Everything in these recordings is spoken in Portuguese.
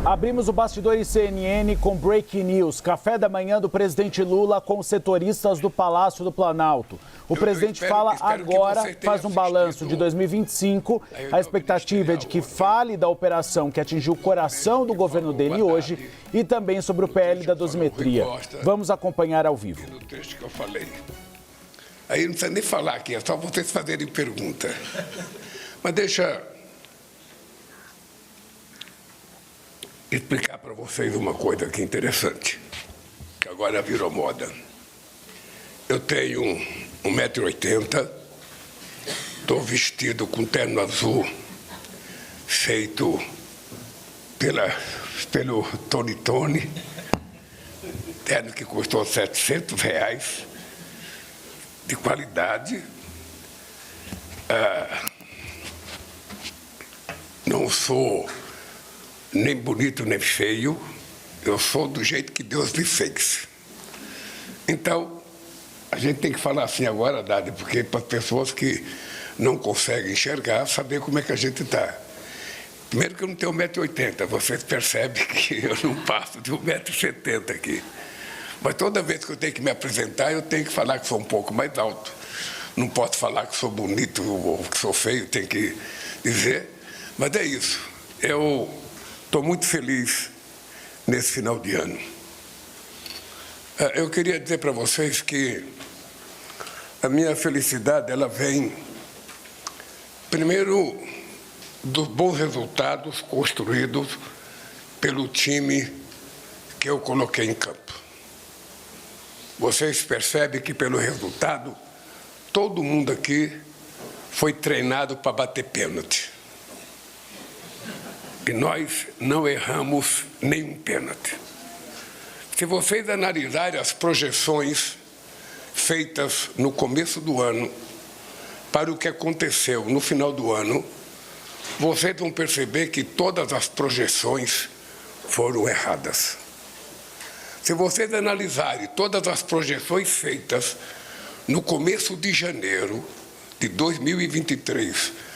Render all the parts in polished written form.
Abrimos o Bastidores CNN com Breaking News. Café da manhã do presidente Lula com setoristas do Palácio do Planalto. O presidente fala agora, faz um balanço de 2025. A expectativa é de que fale da operação que atingiu o coração do governo dele hoje e também sobre o PL da dosimetria. Vamos acompanhar ao vivo. No trecho que eu falei. Aí não precisa nem falar aqui, é só vocês fazerem pergunta. Mas deixa explicar para vocês uma coisa aqui interessante, que agora virou moda. Eu tenho 1,80 m, estou vestido com terno azul, feito pelo Tony Tony, terno que custou R$700, de qualidade. Não sou nem bonito nem feio, eu sou do jeito que Deus me fez. Então, a gente tem que falar assim agora, Dade, porque para as pessoas que não conseguem enxergar, saber como é que a gente está. Primeiro que eu não tenho 1,80 m, vocês percebem que eu não passo de 1,70 m aqui. Mas toda vez que eu tenho que me apresentar, eu tenho que falar que sou um pouco mais alto. Não posso falar que sou bonito ou que sou feio, tenho que dizer. Mas é isso. Eu estou muito feliz nesse final de ano. Eu queria dizer para vocês que a minha felicidade ela vem, primeiro, dos bons resultados construídos pelo time que eu coloquei em campo. Vocês percebem que, pelo resultado, todo mundo aqui foi treinado para bater pênalti. E nós não erramos nenhum pênalti. Se vocês analisarem as projeções feitas no começo do ano para o que aconteceu no final do ano, vocês vão perceber que todas as projeções foram erradas. Se vocês analisarem todas as projeções feitas no começo de janeiro de 2023,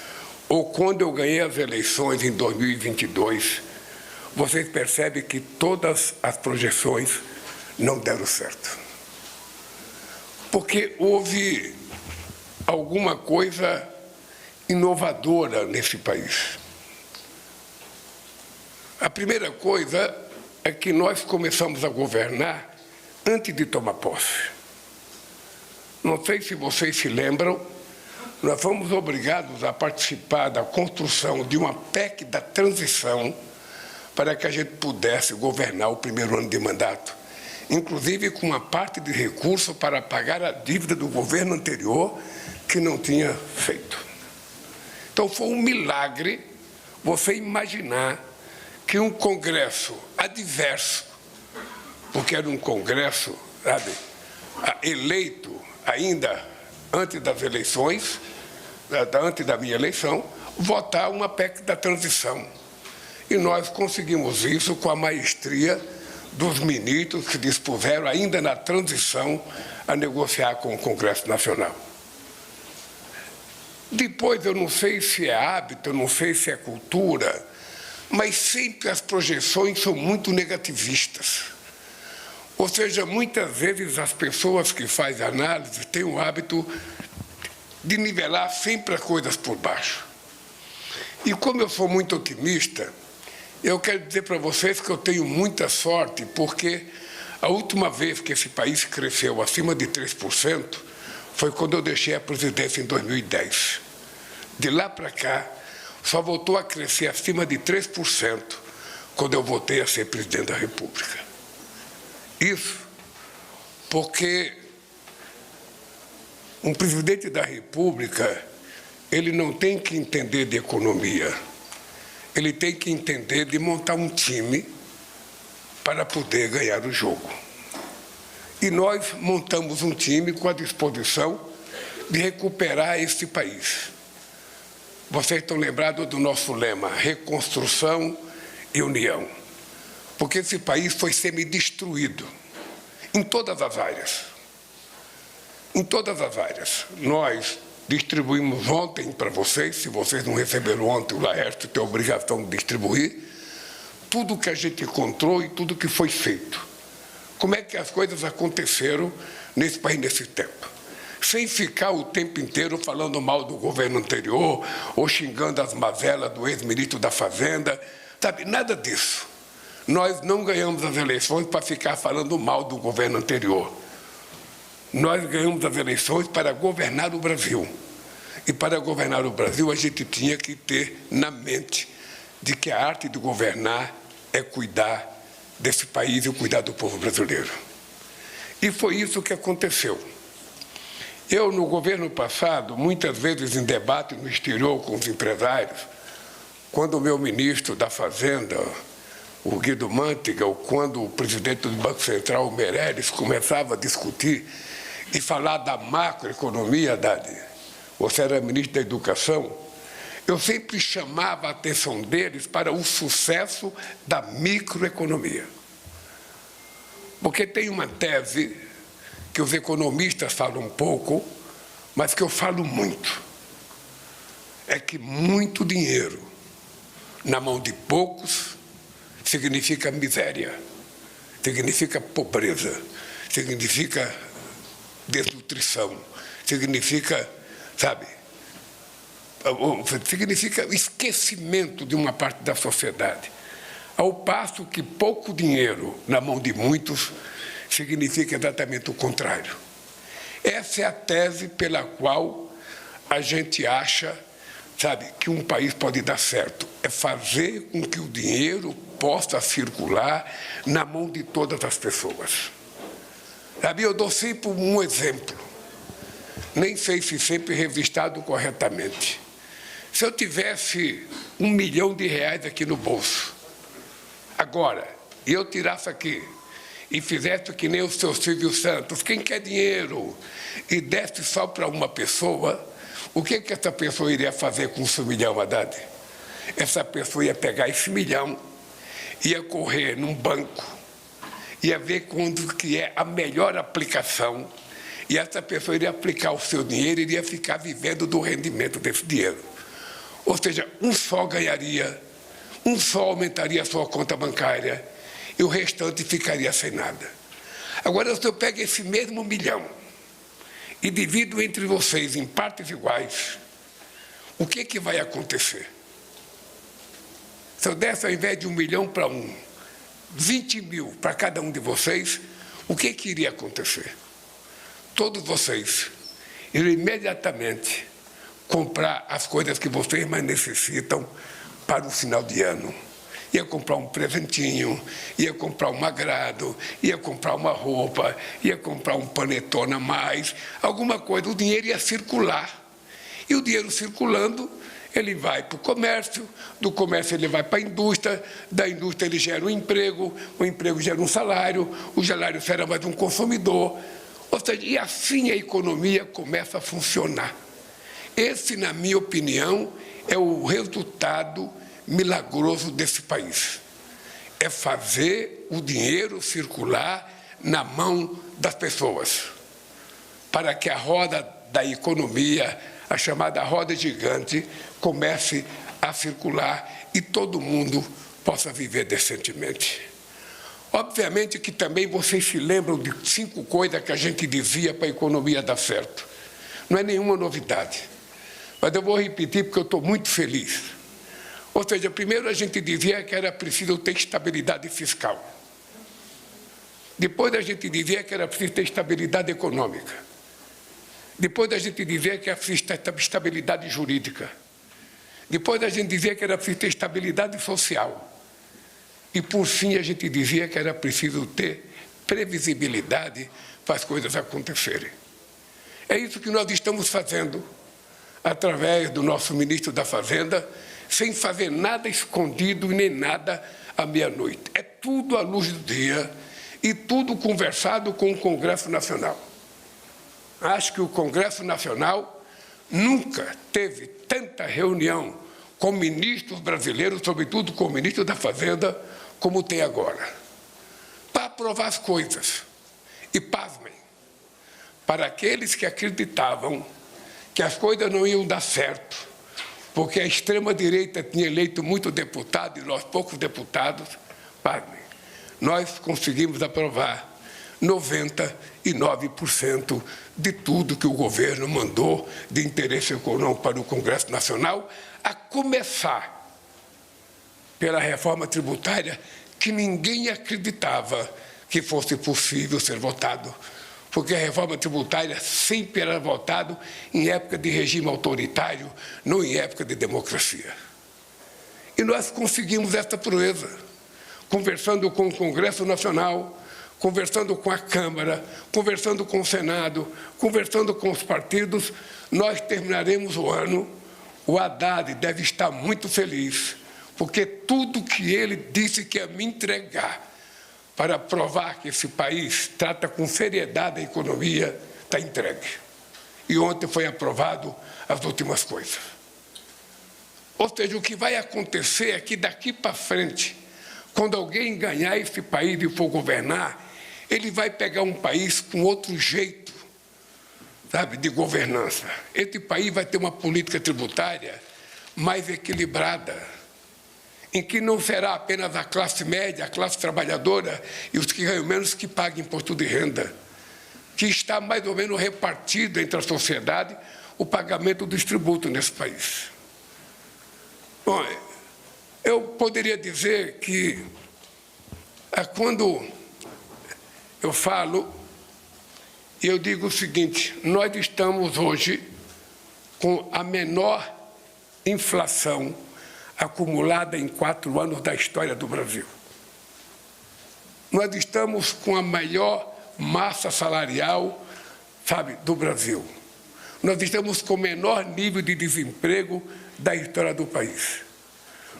ou quando eu ganhei as eleições em 2022, vocês percebem que todas as projeções não deram certo. Porque houve alguma coisa inovadora nesse país. A primeira coisa é que nós começamos a governar antes de tomar posse. Não sei se vocês se lembram, nós fomos obrigados a participar da construção de uma PEC da transição para que a gente pudesse governar o primeiro ano de mandato, inclusive com uma parte de recurso para pagar a dívida do governo anterior que não tinha feito. Então foi um milagre você imaginar que um Congresso adverso, porque era um Congresso, sabe, eleito ainda antes das eleições, antes da minha eleição, votar uma PEC da transição. E nós conseguimos isso com a maestria dos ministros que dispuseram ainda na transição a negociar com o Congresso Nacional. Depois, eu não sei se é hábito, eu não sei se é cultura, mas sempre as projeções são muito negativistas. Ou seja, muitas vezes as pessoas que fazem análise têm o hábito de nivelar sempre as coisas por baixo. E como eu sou muito otimista, eu quero dizer para vocês que eu tenho muita sorte, porque a última vez que esse país cresceu acima de 3% foi quando eu deixei a presidência em 2010. De lá para cá, só voltou a crescer acima de 3% quando eu voltei a ser presidente da República. Isso porque um presidente da República, ele não tem que entender de economia, ele tem que entender de montar um time para poder ganhar o jogo. E nós montamos um time com a disposição de recuperar este país. Vocês estão lembrados do nosso lema, reconstrução e união. Porque esse país foi semi-destruído em todas as áreas. Em todas as áreas. Nós distribuímos ontem para vocês, se vocês não receberam ontem, o Laércio tem a obrigação de distribuir, tudo que a gente encontrou e tudo que foi feito. Como é que as coisas aconteceram nesse país nesse tempo? Sem ficar o tempo inteiro falando mal do governo anterior ou xingando as mazelas do ex-ministro da Fazenda, sabe? Nada disso. Nós não ganhamos as eleições para ficar falando mal do governo anterior. Nós ganhamos as eleições para governar o Brasil. E para governar o Brasil, a gente tinha que ter na mente de que a arte de governar é cuidar desse país e cuidar do povo brasileiro. E foi isso que aconteceu. Eu, no governo passado, muitas vezes em debate no exterior com os empresários, quando o meu ministro da Fazenda, o Guido Mantega, ou quando o presidente do Banco Central, o Meirelles, começava a discutir e falar da macroeconomia, você era ministro da Educação, eu sempre chamava a atenção deles para o sucesso da microeconomia. Porque tem uma tese que os economistas falam um pouco, mas que eu falo muito. É que muito dinheiro na mão de poucos significa miséria, significa pobreza, significa desnutrição, significa, sabe, significa esquecimento de uma parte da sociedade. Ao passo que pouco dinheiro na mão de muitos significa exatamente o contrário. Essa é a tese pela qual a gente acha, sabe, que um país pode dar certo. É fazer com que o dinheiro possa circular na mão de todas as pessoas. Sabe, eu dou sempre um exemplo. Nem sei se sempre revistado corretamente. Se eu tivesse R$1 milhão aqui no bolso, agora, e eu tirasse aqui, e fizesse que nem o seu Silvio Santos, quem quer dinheiro, e desse só para uma pessoa, o que essa pessoa iria fazer com esse 1 milhão, Haddad? Essa pessoa ia pegar esse 1 milhão, ia correr num banco, ia ver quando que é a melhor aplicação, e essa pessoa iria aplicar o seu dinheiro e iria ficar vivendo do rendimento desse dinheiro. Ou seja, um só ganharia, um só aumentaria a sua conta bancária, e o restante ficaria sem nada. Agora, se eu pego esse mesmo 1 milhão e divido entre vocês em partes iguais, o que vai acontecer? Se eu desse, ao invés de 1 milhão para 20 mil para cada um de vocês, o que iria acontecer? Todos vocês iriam imediatamente comprar as coisas que vocês mais necessitam para o final de ano. Ia comprar um presentinho, ia comprar um agrado, ia comprar uma roupa, ia comprar um panetone a mais, alguma coisa. O dinheiro ia circular. E o dinheiro circulando, ele vai para o comércio, do comércio ele vai para a indústria, da indústria ele gera um emprego, o emprego gera um salário, o salário gera mais um consumidor. Ou seja, e assim a economia começa a funcionar. Esse, na minha opinião, é o resultado milagroso desse país. É fazer o dinheiro circular na mão das pessoas, para que a roda da economia, a chamada roda gigante, comece a circular e todo mundo possa viver decentemente. Obviamente que também vocês se lembram de 5 coisas que a gente dizia para a economia dar certo. Não é nenhuma novidade, mas eu vou repetir porque eu estou muito feliz. Ou seja, primeiro a gente dizia que era preciso ter estabilidade fiscal. Depois a gente dizia que era preciso ter estabilidade econômica. Depois a gente dizia que era preciso ter estabilidade jurídica. Depois a gente dizia que era preciso ter estabilidade social. E, por fim, a gente dizia que era preciso ter previsibilidade para as coisas acontecerem. É isso que nós estamos fazendo, através do nosso ministro da Fazenda, sem fazer nada escondido e nem nada à meia-noite. É tudo à luz do dia e tudo conversado com o Congresso Nacional. Acho que o Congresso Nacional nunca teve tanta reunião com ministros brasileiros, sobretudo com o ministro da Fazenda, como tem agora, para aprovar as coisas. E, pasmem, para aqueles que acreditavam que as coisas não iam dar certo, porque a extrema-direita tinha eleito muito deputado e nós poucos deputados, nós conseguimos aprovar 99% de tudo que o governo mandou de interesse econômico para o Congresso Nacional, a começar pela reforma tributária que ninguém acreditava que fosse possível ser votado, porque a reforma tributária sempre era votada em época de regime autoritário, não em época de democracia. E nós conseguimos esta proeza, conversando com o Congresso Nacional, conversando com a Câmara, conversando com o Senado, conversando com os partidos, nós terminaremos o ano. O Haddad deve estar muito feliz, porque tudo que ele disse que ia me entregar para provar que esse país trata com seriedade a economia, está entregue. E ontem foi aprovado as últimas coisas. Ou seja, o que vai acontecer é que daqui para frente, quando alguém ganhar esse país e for governar, ele vai pegar um país com outro jeito, sabe, de governança. Esse país vai ter uma política tributária mais equilibrada, em que não será apenas a classe média, a classe trabalhadora e os que ganham menos que paguem imposto de renda, que está mais ou menos repartido entre a sociedade o pagamento dos tributos nesse país. Bom, eu poderia dizer que, quando eu falo, e eu digo o seguinte, nós estamos hoje com a menor inflação acumulada em 4 anos da história do Brasil. Nós estamos com a maior massa salarial, sabe, do Brasil. Nós estamos com o menor nível de desemprego da história do país.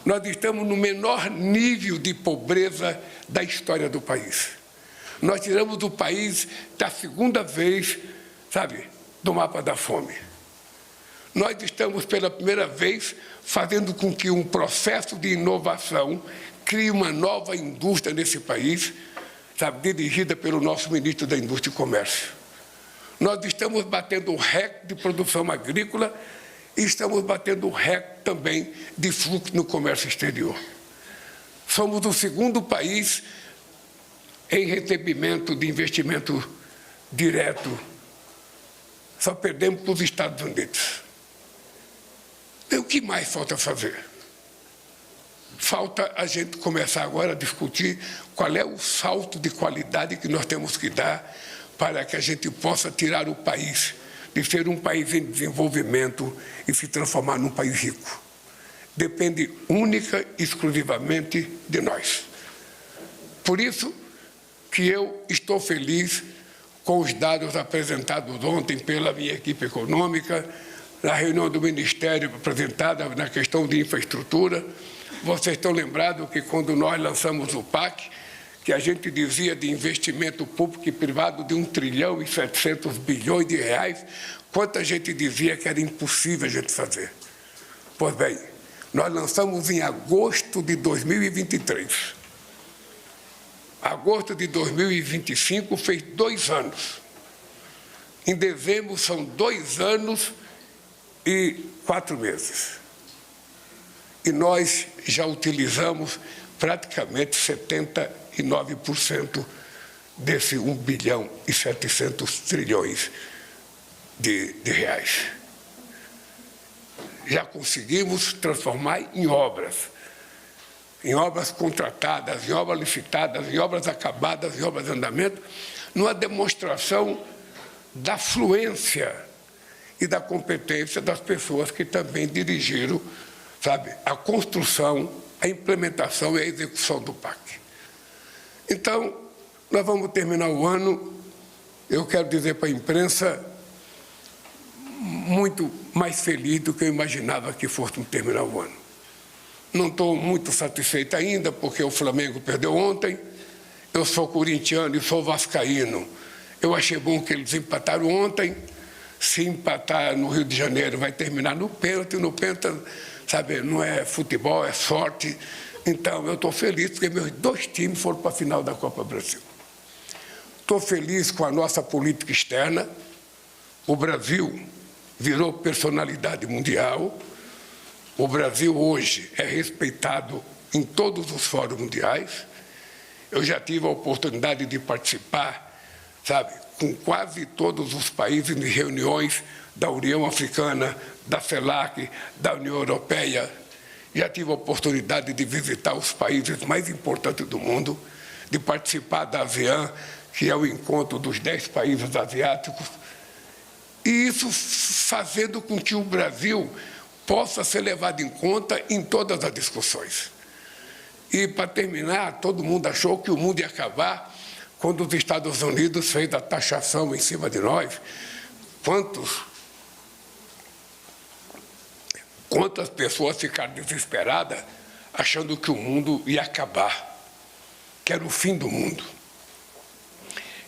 Nós estamos no menor nível de pobreza da história do país. Nós tiramos o país da segunda vez, sabe, do mapa da fome. Nós estamos, pela primeira vez, fazendo com que um processo de inovação crie uma nova indústria nesse país, sabe, dirigida pelo nosso ministro da Indústria e Comércio. Nós estamos batendo o recorde de produção agrícola e estamos batendo o recorde também de fluxo no comércio exterior. Somos o segundo país em recebimento de investimento direto. Só perdemos para os Estados Unidos. E o que mais falta fazer? Falta a gente começar agora a discutir qual é o salto de qualidade que nós temos que dar para que a gente possa tirar o país de ser um país em desenvolvimento e se transformar num país rico. Depende única e exclusivamente de nós. Por isso que eu estou feliz com os dados apresentados ontem pela minha equipe econômica, na reunião do Ministério apresentada na questão de infraestrutura. Vocês estão lembrados que quando nós lançamos o PAC, que a gente dizia de investimento público e privado de 1,7 trilhão de reais, quanta gente dizia que era impossível a gente fazer. Pois bem, nós lançamos em agosto de 2023. Agosto de 2025 fez 2 anos. Em dezembro são 2 anos e 4 meses. E nós já utilizamos praticamente 79% desse 1,7 trilhão de reais. Já conseguimos transformar em obras contratadas, em obras licitadas, em obras acabadas, em obras em andamento, numa demonstração da fluência e da competência das pessoas que também dirigiram, sabe, a construção, a implementação e a execução do PAC. Então, nós vamos terminar o ano, eu quero dizer para a imprensa, muito mais feliz do que eu imaginava que fôssemos terminar o ano. Não estou muito satisfeito ainda, porque o Flamengo perdeu ontem, eu sou corintiano e sou vascaíno. Eu achei bom que eles empataram ontem, se empatar no Rio de Janeiro vai terminar no pênalti, sabe, não é futebol, é sorte. Então, eu estou feliz porque meus 2 times foram para a final da Copa Brasil. Estou feliz com a nossa política externa. O Brasil virou personalidade mundial. O Brasil hoje é respeitado em todos os fóruns mundiais. Eu já tive a oportunidade de participar, sabe, com quase todos os países em reuniões da União Africana, da CELAC, da União Europeia. Já tive a oportunidade de visitar os países mais importantes do mundo, de participar da ASEAN, que é o encontro dos 10 países asiáticos. E isso fazendo com que o Brasil possa ser levado em conta em todas as discussões. E, para terminar, todo mundo achou que o mundo ia acabar quando os Estados Unidos fez a taxação em cima de nós. Quantas pessoas ficaram desesperadas achando que o mundo ia acabar, que era o fim do mundo.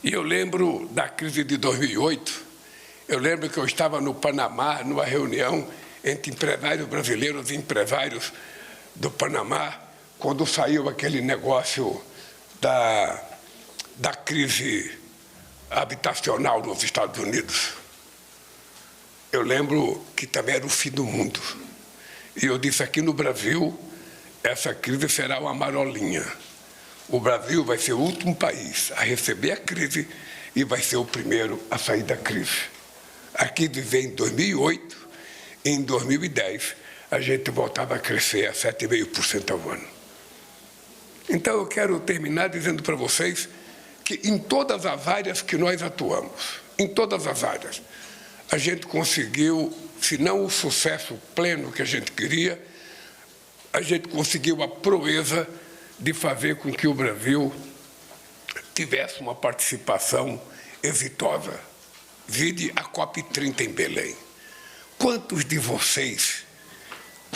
E eu lembro da crise de 2008, eu lembro que eu estava no Panamá, numa reunião entre empresários brasileiros e empresários do Panamá, quando saiu aquele negócio da crise habitacional nos Estados Unidos. Eu lembro que também era o fim do mundo. E eu disse, aqui no Brasil, essa crise será uma marolinha. O Brasil vai ser o último país a receber a crise e vai ser o primeiro a sair da crise. Aqui veio em 2008, e em 2010, a gente voltava a crescer a 7,5% ao ano. Então, eu quero terminar dizendo para vocês que em todas as áreas que nós atuamos, em todas as áreas, a gente conseguiu, se não o sucesso pleno que a gente queria, a gente conseguiu a proeza de fazer com que o Brasil tivesse uma participação exitosa. Vide a COP30 em Belém. Quantos de vocês,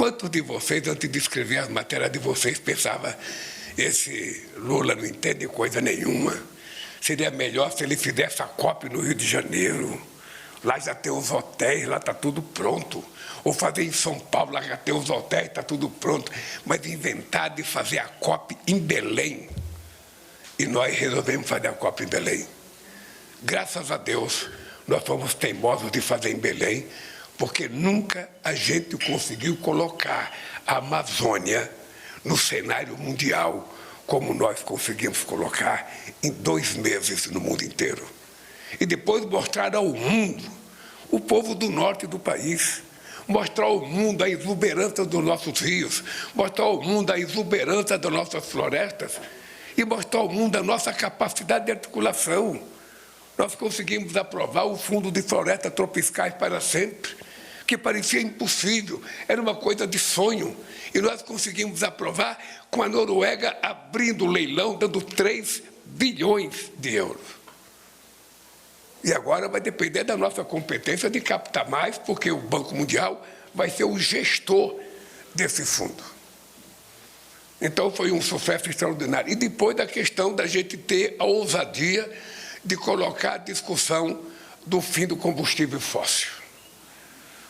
antes de escrever as matérias de vocês, pensavam, esse Lula não entende coisa nenhuma, seria melhor se ele fizesse a COP no Rio de Janeiro, lá já tem os hotéis, lá está tudo pronto. Ou fazer em São Paulo, lá já tem os hotéis, está tudo pronto. Mas inventar de fazer a COP em Belém. E nós resolvemos fazer a COP em Belém. Graças a Deus, nós fomos teimosos de fazer em Belém, porque nunca a gente conseguiu colocar a Amazônia no cenário mundial, como nós conseguimos colocar em 2 meses no mundo inteiro. E depois mostrar ao mundo, o povo do norte do país, mostrar ao mundo a exuberância dos nossos rios, mostrar ao mundo a exuberância das nossas florestas e mostrar ao mundo a nossa capacidade de articulação. Nós conseguimos aprovar o Fundo de Florestas Tropicais para sempre, que parecia impossível, era uma coisa de sonho. E nós conseguimos aprovar com a Noruega abrindo o leilão, dando 3 bilhões de euros. E agora vai depender da nossa competência de captar mais, porque o Banco Mundial vai ser o gestor desse fundo. Então, foi um sucesso extraordinário. E depois da questão da gente ter a ousadia de colocar a discussão do fim do combustível fóssil.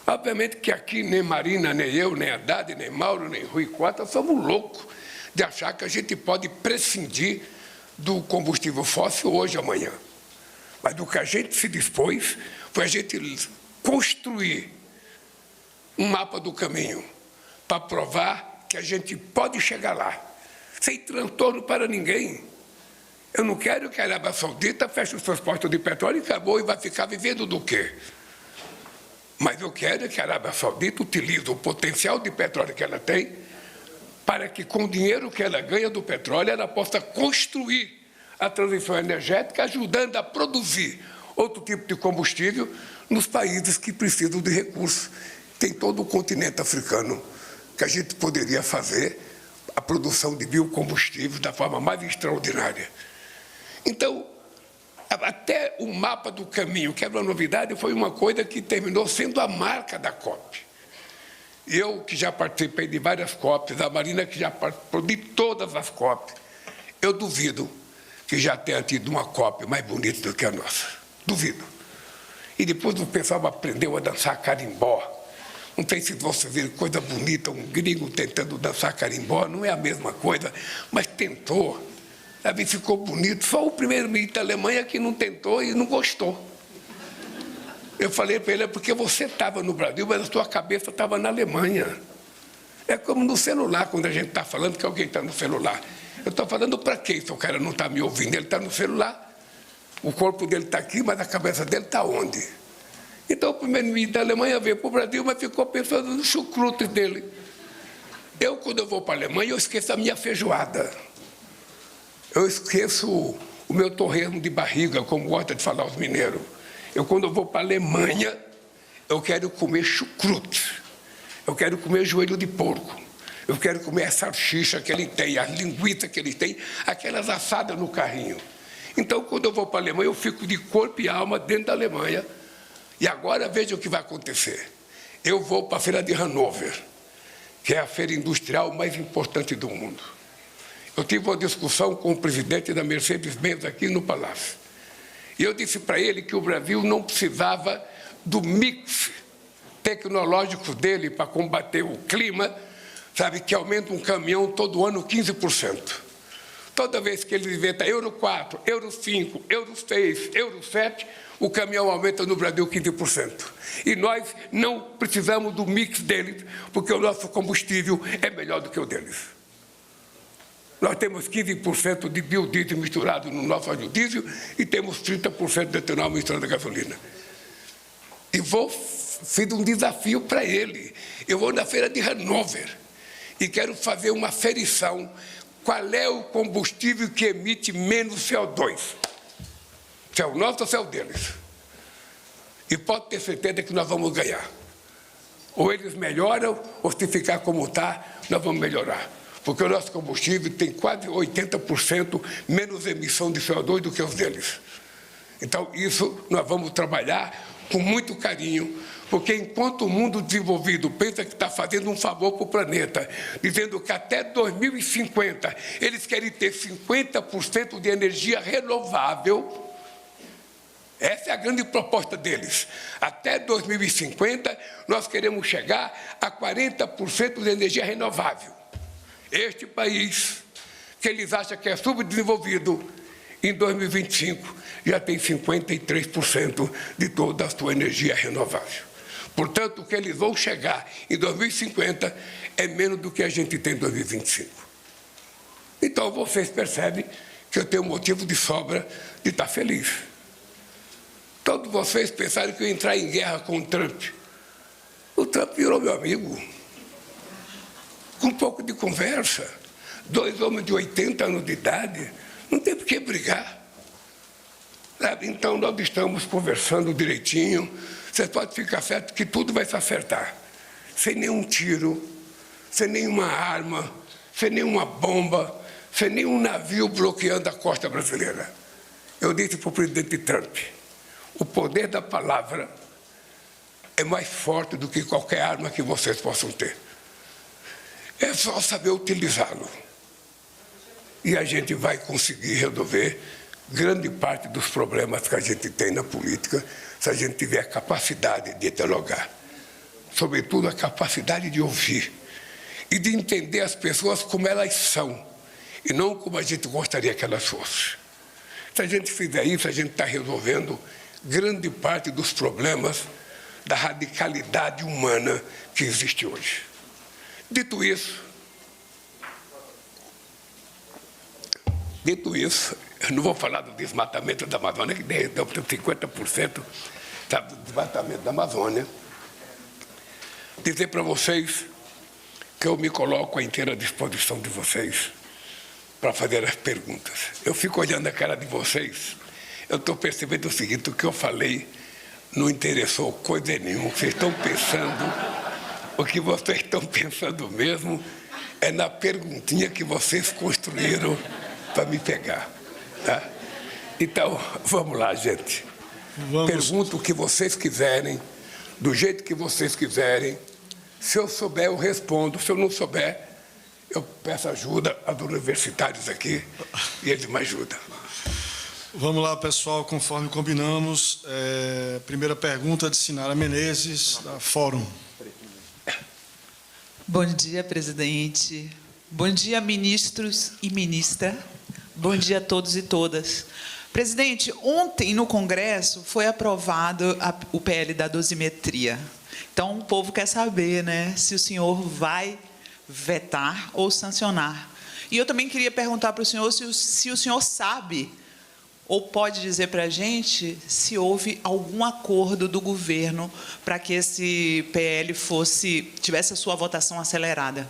Obviamente que aqui nem Marina, nem eu, nem Haddad, nem Mauro, nem Rui Costa somos loucos de achar que a gente pode prescindir do combustível fóssil hoje ou amanhã. Mas do que a gente se dispôs foi a gente construir um mapa do caminho para provar que a gente pode chegar lá, sem transtorno para ninguém. Eu não quero que a Arábia Saudita feche os seus postos de petróleo e acabou e vai ficar vivendo do quê? Mas eu quero que a Arábia Saudita utilize o potencial de petróleo que ela tem para que, com o dinheiro que ela ganha do petróleo, ela possa construir a transição energética, ajudando a produzir outro tipo de combustível nos países que precisam de recursos. Tem todo o continente africano que a gente poderia fazer a produção de biocombustíveis da forma mais extraordinária. Então, até o mapa do caminho, que era uma novidade, foi uma coisa que terminou sendo a marca da COP. Eu, que já participei de várias COPs, a Marina, que já participou de todas as COPs, eu duvido que já tenha tido uma COP mais bonita do que a nossa. Duvido. E depois o pessoal aprendeu a dançar carimbó. Não sei se você vê coisa bonita, um gringo tentando dançar carimbó, não é a mesma coisa, mas tentou. Sabe, ficou bonito. Só o primeiro-ministro da Alemanha que não tentou e não gostou. Eu falei para ele, é porque você estava no Brasil, mas a sua cabeça estava na Alemanha. É como no celular, quando a gente está falando que alguém está no celular. Eu estou falando para quem? Se o cara não está me ouvindo, ele está no celular. O corpo dele está aqui, mas a cabeça dele está onde? Então, o primeiro-ministro da Alemanha veio para o Brasil, mas ficou pensando no chucrute dele. Eu, quando eu vou para a Alemanha, eu esqueço a minha feijoada. Eu esqueço o meu torresmo de barriga, como gosta de falar os mineiros. Eu, quando eu vou para a Alemanha, eu quero comer chucrute. Eu quero comer joelho de porco. Eu quero comer a salsicha que ele tem, a linguiça que ele tem, aquelas assadas no carrinho. Então, quando eu vou para a Alemanha, eu fico de corpo e alma dentro da Alemanha. E agora, veja o que vai acontecer. Eu vou para a Feira de Hannover, que é a feira industrial mais importante do mundo. Eu tive uma discussão com o presidente da Mercedes-Benz aqui no Palácio. E eu disse para ele que o Brasil não precisava do mix tecnológico dele para combater o clima, sabe, que aumenta um caminhão todo ano 15%. Toda vez que ele inventa Euro 4, Euro 5, Euro 6, Euro 7, o caminhão aumenta no Brasil 15%. E nós não precisamos do mix deles, porque o nosso combustível é melhor do que o deles. Nós temos 15% de biodiesel misturado no nosso óleo diesel e temos 30% de etanol misturado na gasolina. E fiz um desafio para ele. Eu vou na feira de Hannover e quero fazer uma aferição. Qual é o combustível que emite menos CO2? Se é o nosso ou se é o deles? E pode ter certeza que nós vamos ganhar. Ou eles melhoram, ou se ficar como está, nós vamos melhorar. Porque o nosso combustível tem quase 80% menos emissão de CO2 do que os deles. Então, isso nós vamos trabalhar com muito carinho, porque enquanto o mundo desenvolvido pensa que está fazendo um favor para o planeta, dizendo que até 2050 eles querem ter 50% de energia renovável, essa é a grande proposta deles. Até 2050, nós queremos chegar a 40% de energia renovável. Este país, que eles acham que é subdesenvolvido, em 2025 já tem 53% de toda a sua energia renovável. Portanto, o que eles vão chegar em 2050 é menos do que a gente tem em 2025. Então, vocês percebem que eu tenho motivo de sobra de estar feliz. Todos vocês pensaram que eu ia entrar em guerra com o Trump. O Trump virou meu amigo. Com um pouco de conversa. 2 homens de 80 anos de idade, não tem por que brigar. Sabe? Então, nós estamos conversando direitinho. Você pode ficar certo que tudo vai se acertar. Sem nenhum tiro, sem nenhuma arma, sem nenhuma bomba, sem nenhum navio bloqueando a costa brasileira. Eu disse para o presidente Trump, o poder da palavra é mais forte do que qualquer arma que vocês possam ter. É só saber utilizá-lo. E a gente vai conseguir resolver grande parte dos problemas que a gente tem na política, se a gente tiver a capacidade de dialogar. Sobretudo a capacidade de ouvir e de entender as pessoas como elas são, e não como a gente gostaria que elas fossem. Se a gente fizer isso, a gente está resolvendo grande parte dos problemas da radicalidade humana que existe hoje. Dito isso, eu não vou falar do desmatamento da Amazônia, que tem 50% do desmatamento da Amazônia. Dizer para vocês que eu me coloco à inteira disposição de vocês para fazer as perguntas. Eu fico olhando a cara de vocês, eu estou percebendo o seguinte, o que eu falei não interessou coisa nenhuma. Vocês estão pensando, o que vocês estão pensando mesmo é na perguntinha que vocês construíram para me pegar. Tá? Então, vamos lá, gente. Pergunta o que vocês quiserem, do jeito que vocês quiserem. Se eu souber, eu respondo. Se eu não souber, eu peço ajuda aos universitários aqui e eles me ajudam. Vamos lá, pessoal, conforme combinamos. Primeira pergunta de Sinara Menezes, da Fórum. Bom dia, presidente. Bom dia, ministros e ministra. Bom dia a todos e todas. Presidente, ontem no Congresso foi aprovado o PL da dosimetria. Então, o povo quer saber, né, se o senhor vai vetar ou sancionar. E eu também queria perguntar para o senhor se o senhor sabe ou pode dizer para a gente se houve algum acordo do governo para que esse PL tivesse a sua votação acelerada.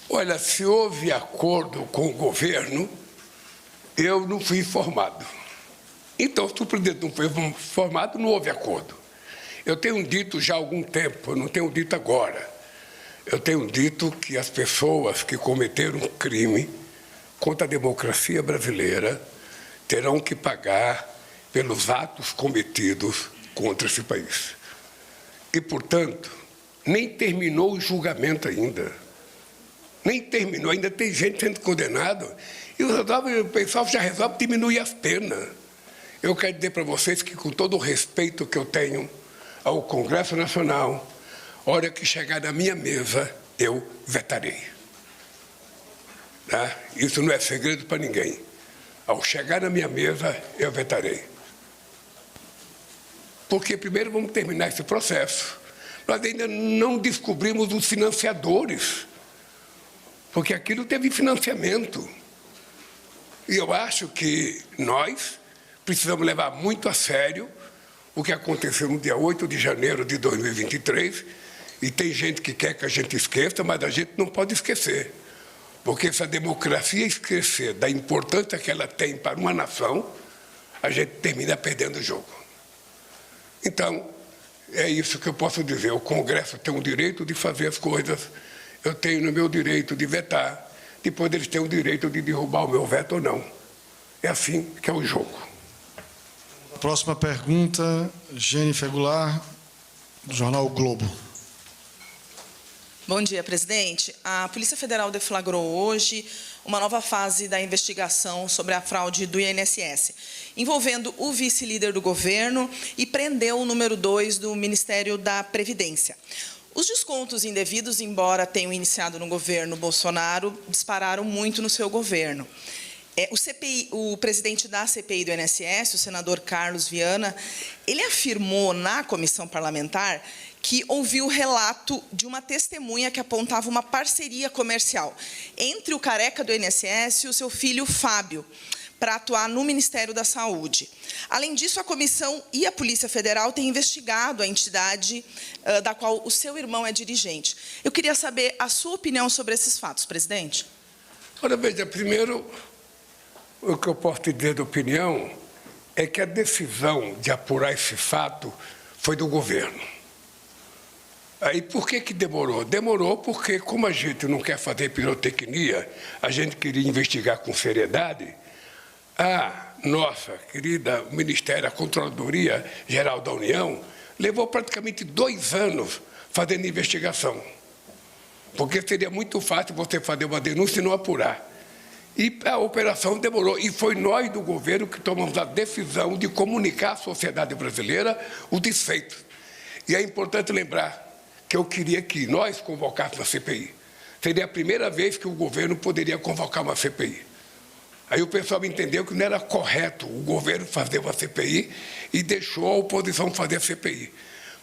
Olha, se houve acordo com o governo, eu não fui informado. Então, se o presidente não foi informado, não houve acordo. Eu tenho dito já há algum tempo, eu não tenho dito agora, eu tenho dito que as pessoas que cometeram um crime contra a democracia brasileira terão que pagar pelos atos cometidos contra esse país. E, portanto, nem terminou o julgamento ainda. Nem terminou, ainda tem gente sendo condenada. E o pessoal já resolve diminuir as penas. Eu quero dizer para vocês que, com todo o respeito que eu tenho ao Congresso Nacional, a hora que chegar na minha mesa, eu vetarei. Tá? Isso não é segredo para ninguém. Ao chegar na minha mesa, eu vetarei. Porque primeiro vamos terminar esse processo. Nós ainda não descobrimos os financiadores, porque aquilo teve financiamento. E eu acho que nós precisamos levar muito a sério o que aconteceu no dia 8 de janeiro de 2023, e tem gente que quer que a gente esqueça, mas a gente não pode esquecer. Porque se a democracia esquecer da importância que ela tem para uma nação, a gente termina perdendo o jogo. Então, é isso que eu posso dizer. O Congresso tem o direito de fazer as coisas, eu tenho o meu direito de vetar, depois eles têm o direito de derrubar o meu veto ou não. É assim que é o jogo. Próxima pergunta, Jennifer Goulart, do jornal O Globo. Bom dia, presidente. A Polícia Federal deflagrou hoje uma nova fase da investigação sobre a fraude do INSS, envolvendo o vice-líder do governo e prendeu o número 2 do Ministério da Previdência. Os descontos indevidos, embora tenham iniciado no governo Bolsonaro, dispararam muito no seu governo. O presidente da CPI do INSS, o senador Carlos Viana, ele afirmou na comissão parlamentar que ouviu o relato de uma testemunha que apontava uma parceria comercial entre o careca do INSS e o seu filho Fábio, para atuar no Ministério da Saúde. Além disso, a comissão e a Polícia Federal têm investigado a entidade da qual o seu irmão é dirigente. Eu queria saber a sua opinião sobre esses fatos, presidente. Ora, veja, primeiro, o que eu posso te dizer de opinião é que a decisão de apurar esse fato foi do governo. Aí, por que demorou? Demorou porque, como a gente não quer fazer pirotecnia, a gente queria investigar com seriedade, a nossa querida Ministério da Controladoria Geral da União levou praticamente 2 anos fazendo investigação. Porque seria muito fácil você fazer uma denúncia e não apurar. E a operação demorou. E foi nós do governo que tomamos a decisão de comunicar à sociedade brasileira o desfeito. E é importante lembrar que eu queria que nós convocássemos a CPI. Seria a primeira vez que o governo poderia convocar uma CPI. Aí o pessoal entendeu que não era correto o governo fazer uma CPI e deixou a oposição fazer a CPI.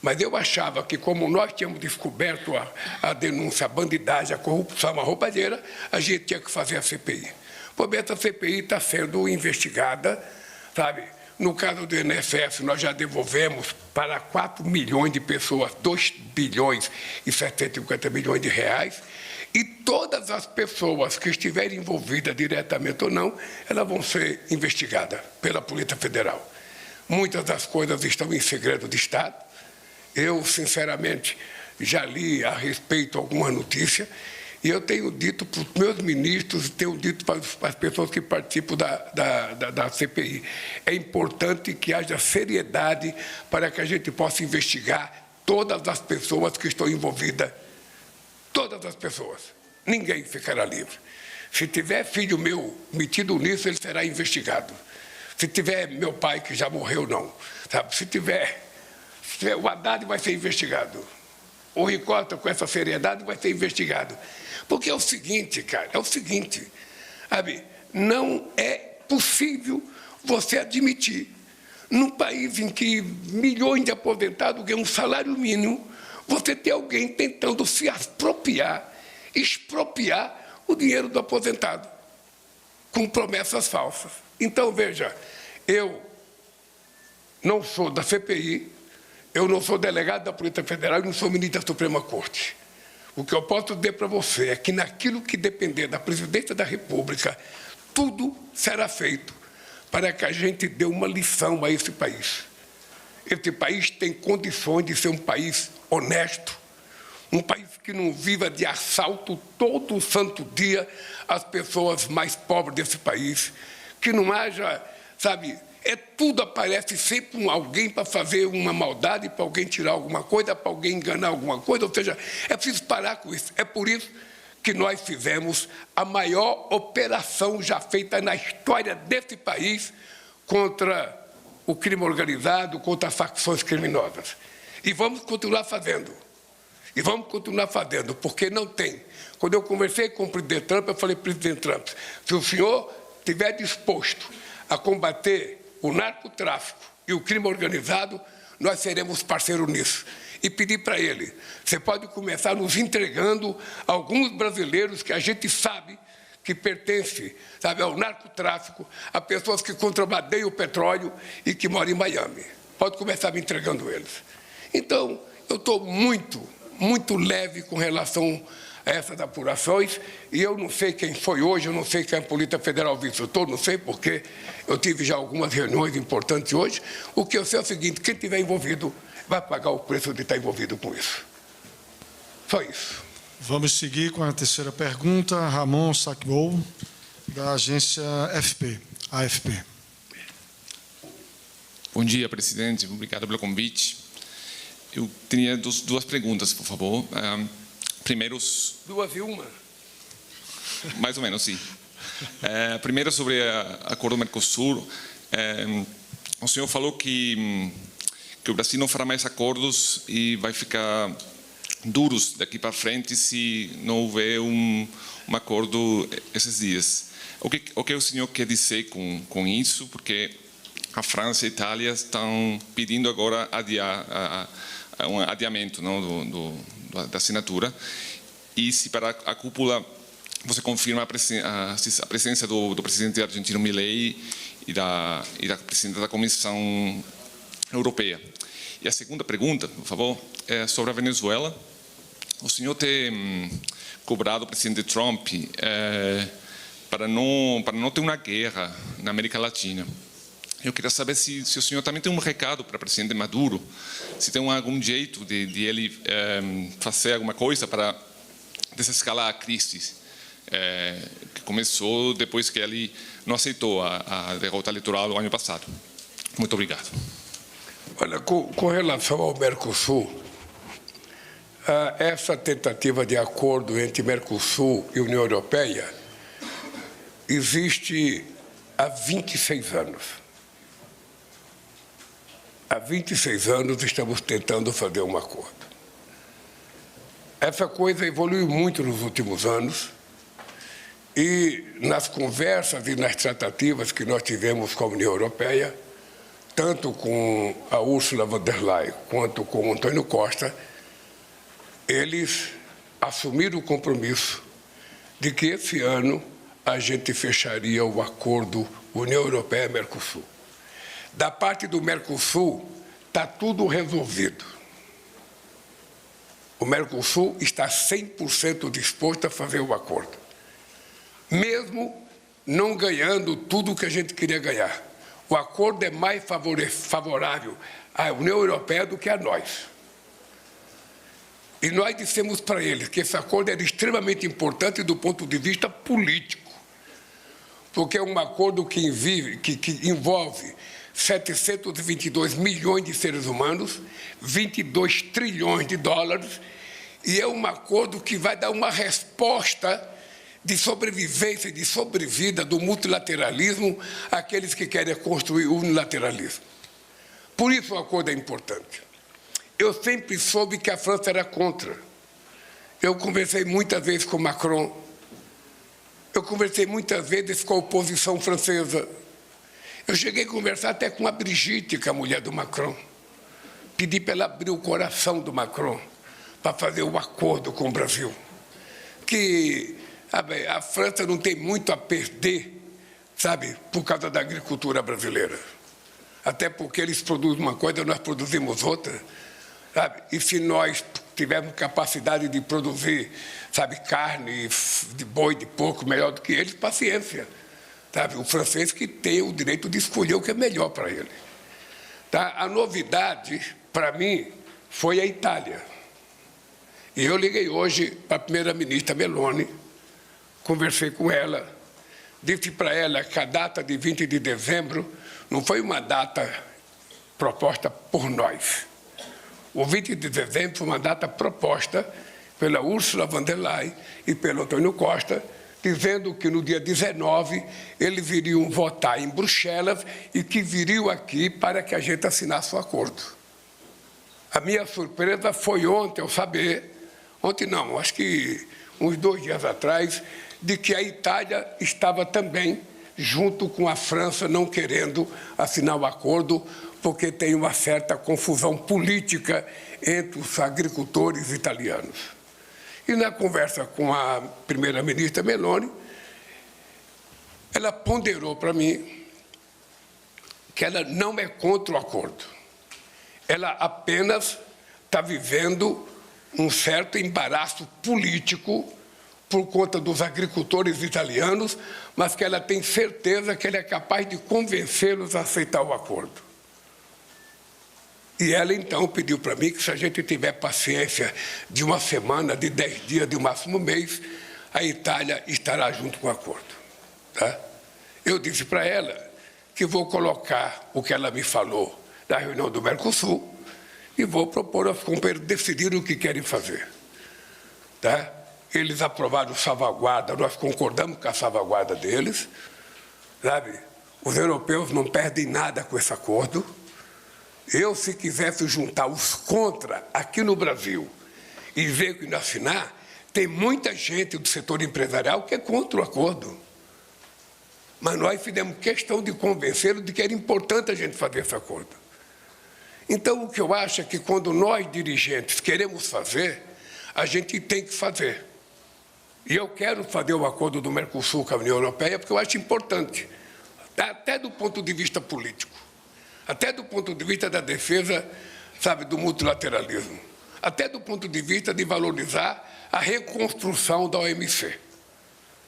Mas eu achava que, como nós tínhamos descoberto a denúncia, a bandidagem, a corrupção, a roubalheira, a gente tinha que fazer a CPI. Por bem, essa CPI está sendo investigada, sabe? No caso do INSS, nós já devolvemos para 4 milhões de pessoas 2 bilhões e 750 milhões de reais, e todas as pessoas que estiverem envolvidas diretamente ou não, elas vão ser investigadas pela Polícia Federal. Muitas das coisas estão em segredo de Estado. Eu, sinceramente, já li a respeito alguma notícia, e eu tenho dito para os meus ministros, tenho dito para as pessoas que participam da CPI, é importante que haja seriedade para que a gente possa investigar todas as pessoas que estão envolvidas. Todas as pessoas. Ninguém ficará livre. Se tiver filho meu metido nisso, ele será investigado. Se tiver meu pai, que já morreu, não. Sabe? Se tiver, o Haddad vai ser investigado. O Ricota, com essa seriedade, vai ser investigado. Porque é o seguinte, cara, é o seguinte, sabe? Não é possível você admitir, num país em que milhões de aposentados ganham um salário mínimo, você ter alguém tentando se apropriar expropriar o dinheiro do aposentado, com promessas falsas. Então, veja, eu não sou da CPI, eu não sou delegado da Polícia Federal e não sou ministro da Suprema Corte. O que eu posso dizer para você é que naquilo que depender da Presidência da República, tudo será feito para que a gente dê uma lição a esse país. Esse país tem condições de ser um país honesto, um país que não viva de assalto todo santo dia às pessoas mais pobres desse país, que não haja, sabe, tudo aparece sempre alguém para fazer uma maldade, para alguém tirar alguma coisa, para alguém enganar alguma coisa, ou seja, é preciso parar com isso. É por isso que nós fizemos a maior operação já feita na história desse país contra o crime organizado, contra as facções criminosas. E vamos continuar fazendo. E vamos continuar fazendo, porque não tem. Quando eu conversei com o presidente Trump, eu falei, presidente Trump, se o senhor estiver disposto a combater o narcotráfico e o crime organizado, nós seremos parceiros nisso. E pedi para ele, você pode começar nos entregando alguns brasileiros que a gente sabe que pertencem, sabe, ao narcotráfico, a pessoas que contrabandeiam o petróleo e que moram em Miami. Pode começar me entregando eles. Então, eu estou muito leve com relação a essas apurações, e eu não sei quem foi hoje, eu não sei quem a Polícia Federal visitou, não sei porque eu tive já algumas reuniões importantes hoje. O que eu sei é o seguinte, quem estiver envolvido vai pagar o preço de estar envolvido com isso. Só isso. Vamos seguir com a terceira pergunta, Ramon Sacbou, da agência AFP. Bom dia, presidente. Obrigado pelo convite. Eu tinha duas perguntas, por favor. Primeiro... Duas e uma? Mais ou menos, sim. Primeiro, sobre o acordo Mercosul. O senhor falou que o Brasil não fará mais acordos e vai ficar duros daqui para frente se não houver um acordo esses dias. O que o senhor quer dizer com isso? Porque a França e a Itália estão pedindo agora um adiamento, não, da assinatura. E se para a cúpula você confirma a presença do presidente argentino Milei e da presidenta da Comissão Europeia. E a segunda pergunta, por favor, é sobre a Venezuela. O senhor tem cobrado o presidente Trump para não ter uma guerra na América Latina. Eu queria saber se o senhor também tem um recado para o presidente Maduro, se tem algum jeito de ele fazer alguma coisa para desescalar a crise que começou depois que ele não aceitou a derrota eleitoral do ano passado. Muito obrigado. Olha, com relação ao Mercosul, essa tentativa de acordo entre Mercosul e União Europeia existe há 26 anos. Há 26 anos estamos tentando fazer um acordo. Essa coisa evoluiu muito nos últimos anos e nas conversas e nas tratativas que nós tivemos com a União Europeia, tanto com a Ursula von der Leyen quanto com o Antônio Costa, eles assumiram o compromisso de que esse ano a gente fecharia o acordo União Europeia-Mercosul. Da parte do Mercosul, está tudo resolvido. O Mercosul está 100% disposto a fazer o acordo, mesmo não ganhando tudo o que a gente queria ganhar. O acordo é mais favorável à União Europeia do que a nós. E nós dissemos para eles que esse acordo era extremamente importante do ponto de vista político, porque é um acordo que envolve 722 milhões de seres humanos, 22 trilhões de dólares, e é um acordo que vai dar uma resposta de sobrevivência, de sobrevida do multilateralismo àqueles que querem construir o unilateralismo. Por isso o acordo é importante. Eu sempre soube que a França era contra. Eu conversei muitas vezes com Macron, eu conversei muitas vezes com a oposição francesa. Eu cheguei a conversar até com a Brigitte, que é a mulher do Macron. Pedi para ela abrir o coração do Macron para fazer o acordo com o Brasil. que a França não tem muito a perder, sabe, por causa da agricultura brasileira. Até porque eles produzem uma coisa, nós produzimos outra, sabe? E se nós tivermos capacidade de produzir, sabe, carne de boi, de porco, melhor do que eles, paciência. Sabe? O francês que tem o direito de escolher o que é melhor para ele. Tá? A novidade, para mim, foi a Itália. E eu liguei hoje para a primeira-ministra Meloni, conversei com ela, disse para ela que a data de 20 de dezembro não foi uma data proposta por nós. O 20 de dezembro foi uma data proposta pela Ursula von der Leyen e pelo Antônio Costa, dizendo que no dia 19 eles iriam votar em Bruxelas e que viriam aqui para que a gente assinasse o acordo. A minha surpresa foi ontem eu saber, ontem não, acho que uns 2 dias atrás, de que a Itália estava também junto com a França não querendo assinar o acordo, porque tem uma certa confusão política entre os agricultores italianos. E na conversa com a primeira-ministra Meloni, ela ponderou para mim que ela não é contra o acordo. Ela apenas está vivendo um certo embaraço político por conta dos agricultores italianos, mas que ela tem certeza que ela é capaz de convencê-los a aceitar o acordo. E ela, então, pediu para mim que se a gente tiver paciência de uma semana, de 10 dias, de máximo mês, a Itália estará junto com o acordo. Tá? Eu disse para ela que vou colocar o que ela me falou da reunião do Mercosul e vou propor aos companheiros decidirem o que querem fazer. Tá? Eles aprovaram salvaguarda, nós concordamos com a salvaguarda deles. Sabe? Os europeus não perdem nada com esse acordo. Eu, se quisesse juntar os contra aqui no Brasil e ver que não assinar, tem muita gente do setor empresarial que é contra o acordo. Mas nós fizemos questão de convencê-los de que era importante a gente fazer esse acordo. Então, o que eu acho é que quando nós, dirigentes, queremos fazer, a gente tem que fazer. E eu quero fazer o acordo do Mercosul com a União Europeia porque eu acho importante, até do ponto de vista político, até do ponto de vista da defesa, sabe, do multilateralismo, até do ponto de vista de valorizar a reconstrução da OMC.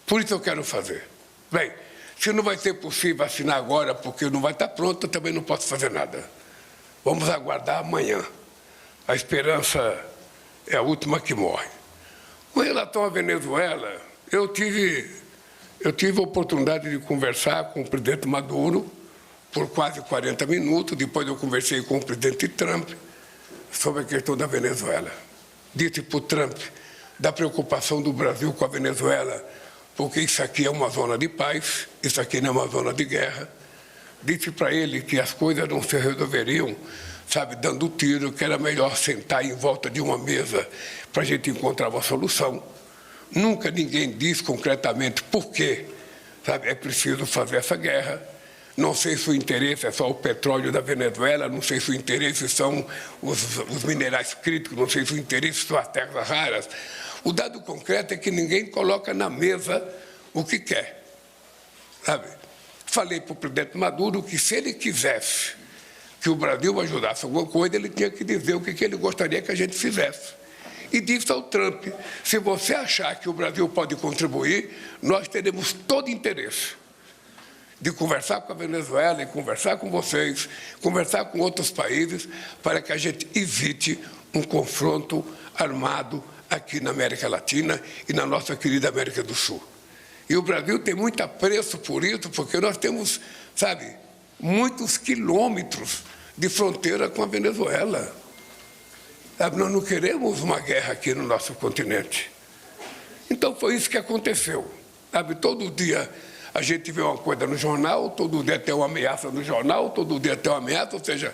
Por isso eu quero fazer. Bem, se não vai ser possível assinar agora porque não vai estar pronto, eu também não posso fazer nada. Vamos aguardar amanhã. A esperança é a última que morre. Com relação à Venezuela, eu tive a oportunidade de conversar com o presidente Maduro por quase 40 minutos. Depois eu conversei com o presidente Trump sobre a questão da Venezuela. Disse para o Trump da preocupação do Brasil com a Venezuela, porque isso aqui é uma zona de paz, isso aqui não é uma zona de guerra. Disse para ele que as coisas não se resolveriam, sabe, dando tiro, que era melhor sentar em volta de uma mesa para a gente encontrar uma solução. Nunca ninguém disse concretamente por que, sabe, é preciso fazer essa guerra. Não sei se o interesse é só o petróleo da Venezuela, não sei se o interesse são os minerais críticos, não sei se o interesse são as terras raras. O dado concreto é que ninguém coloca na mesa o que quer, sabe? Falei para o presidente Maduro que se ele quisesse que o Brasil ajudasse alguma coisa, ele tinha que dizer o que ele gostaria que a gente fizesse. E disse ao Trump, se você achar que o Brasil pode contribuir, nós teremos todo interesse de conversar com a Venezuela e conversar com vocês, conversar com outros países, para que a gente evite um confronto armado aqui na América Latina e na nossa querida América do Sul. E o Brasil tem muito apreço por isso, porque nós temos, sabe, muitos quilômetros de fronteira com a Venezuela. Sabe, nós não queremos uma guerra aqui no nosso continente. Então foi isso que aconteceu. Sabe, todo dia a gente vê uma coisa no jornal, todo dia tem uma ameaça no jornal, todo dia tem uma ameaça, ou seja,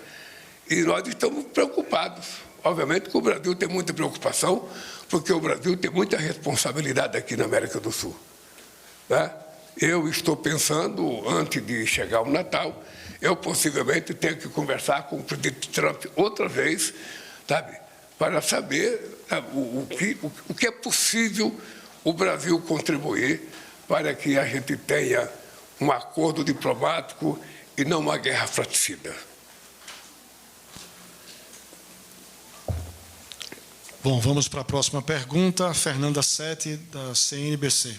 e nós estamos preocupados. Obviamente que o Brasil tem muita preocupação, porque o Brasil tem muita responsabilidade aqui na América do Sul. Né? Eu estou pensando, antes de chegar o Natal, eu possivelmente tenho que conversar com o presidente Trump outra vez, sabe, para saber, sabe, o que é possível o Brasil contribuir para que a gente tenha um acordo diplomático e não uma guerra fratricida. Bom, vamos para a próxima pergunta. Fernanda Sete, da CNBC.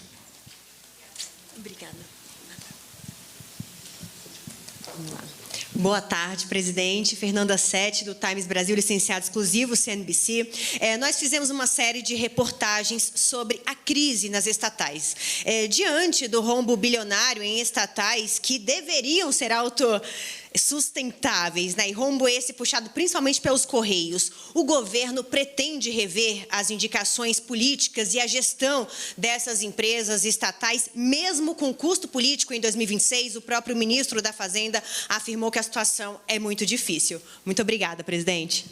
Obrigada. Vamos lá. Boa tarde, presidente. Fernanda Sete, do Times Brasil, licenciado exclusivo CNBC. Nós fizemos uma série de reportagens sobre a crise nas estatais. Diante do rombo bilionário em estatais que deveriam ser autossustentáveis, né? E rombo esse puxado principalmente pelos Correios, o governo pretende rever as indicações políticas e a gestão dessas empresas estatais, mesmo com custo político em 2026. O próprio ministro da Fazenda afirmou que a situação é muito difícil. Muito obrigada, presidente.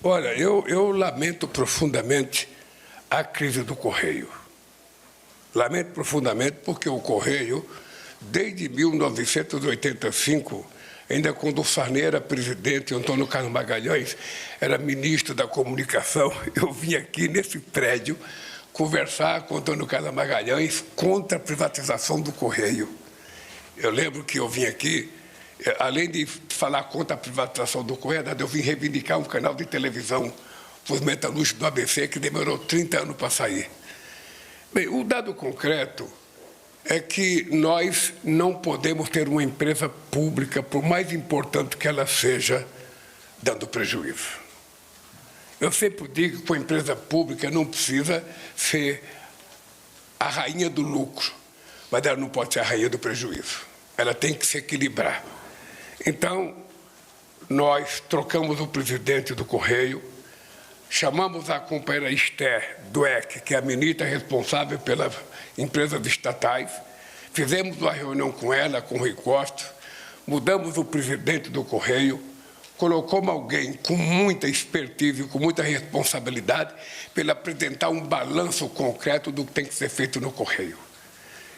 Olha, eu lamento profundamente a crise do Correio. Lamento profundamente porque o Correio, desde 1985, ainda quando o Sarney era presidente, Antônio Carlos Magalhães era ministro da Comunicação, eu vim aqui nesse prédio conversar com Antônio Carlos Magalhães contra a privatização do Correio. Eu lembro que eu vim aqui, além de falar contra a privatização do Correio, eu vim reivindicar um canal de televisão para os metalúrgicos do ABC, que demorou 30 anos para sair. Bem, o dado concreto é que nós não podemos ter uma empresa pública, por mais importante que ela seja, dando prejuízo. Eu sempre digo que uma empresa pública não precisa ser a rainha do lucro, mas ela não pode ser a rainha do prejuízo. Ela tem que se equilibrar. Então, nós trocamos o presidente do Correio, chamamos a companheira Esther Dweck, que é a ministra responsável pelas empresas estatais, fizemos uma reunião com ela, com o Rui Costa, mudamos o presidente do Correio, colocamos alguém com muita expertise, com muita responsabilidade, para ele apresentar um balanço concreto do que tem que ser feito no Correio.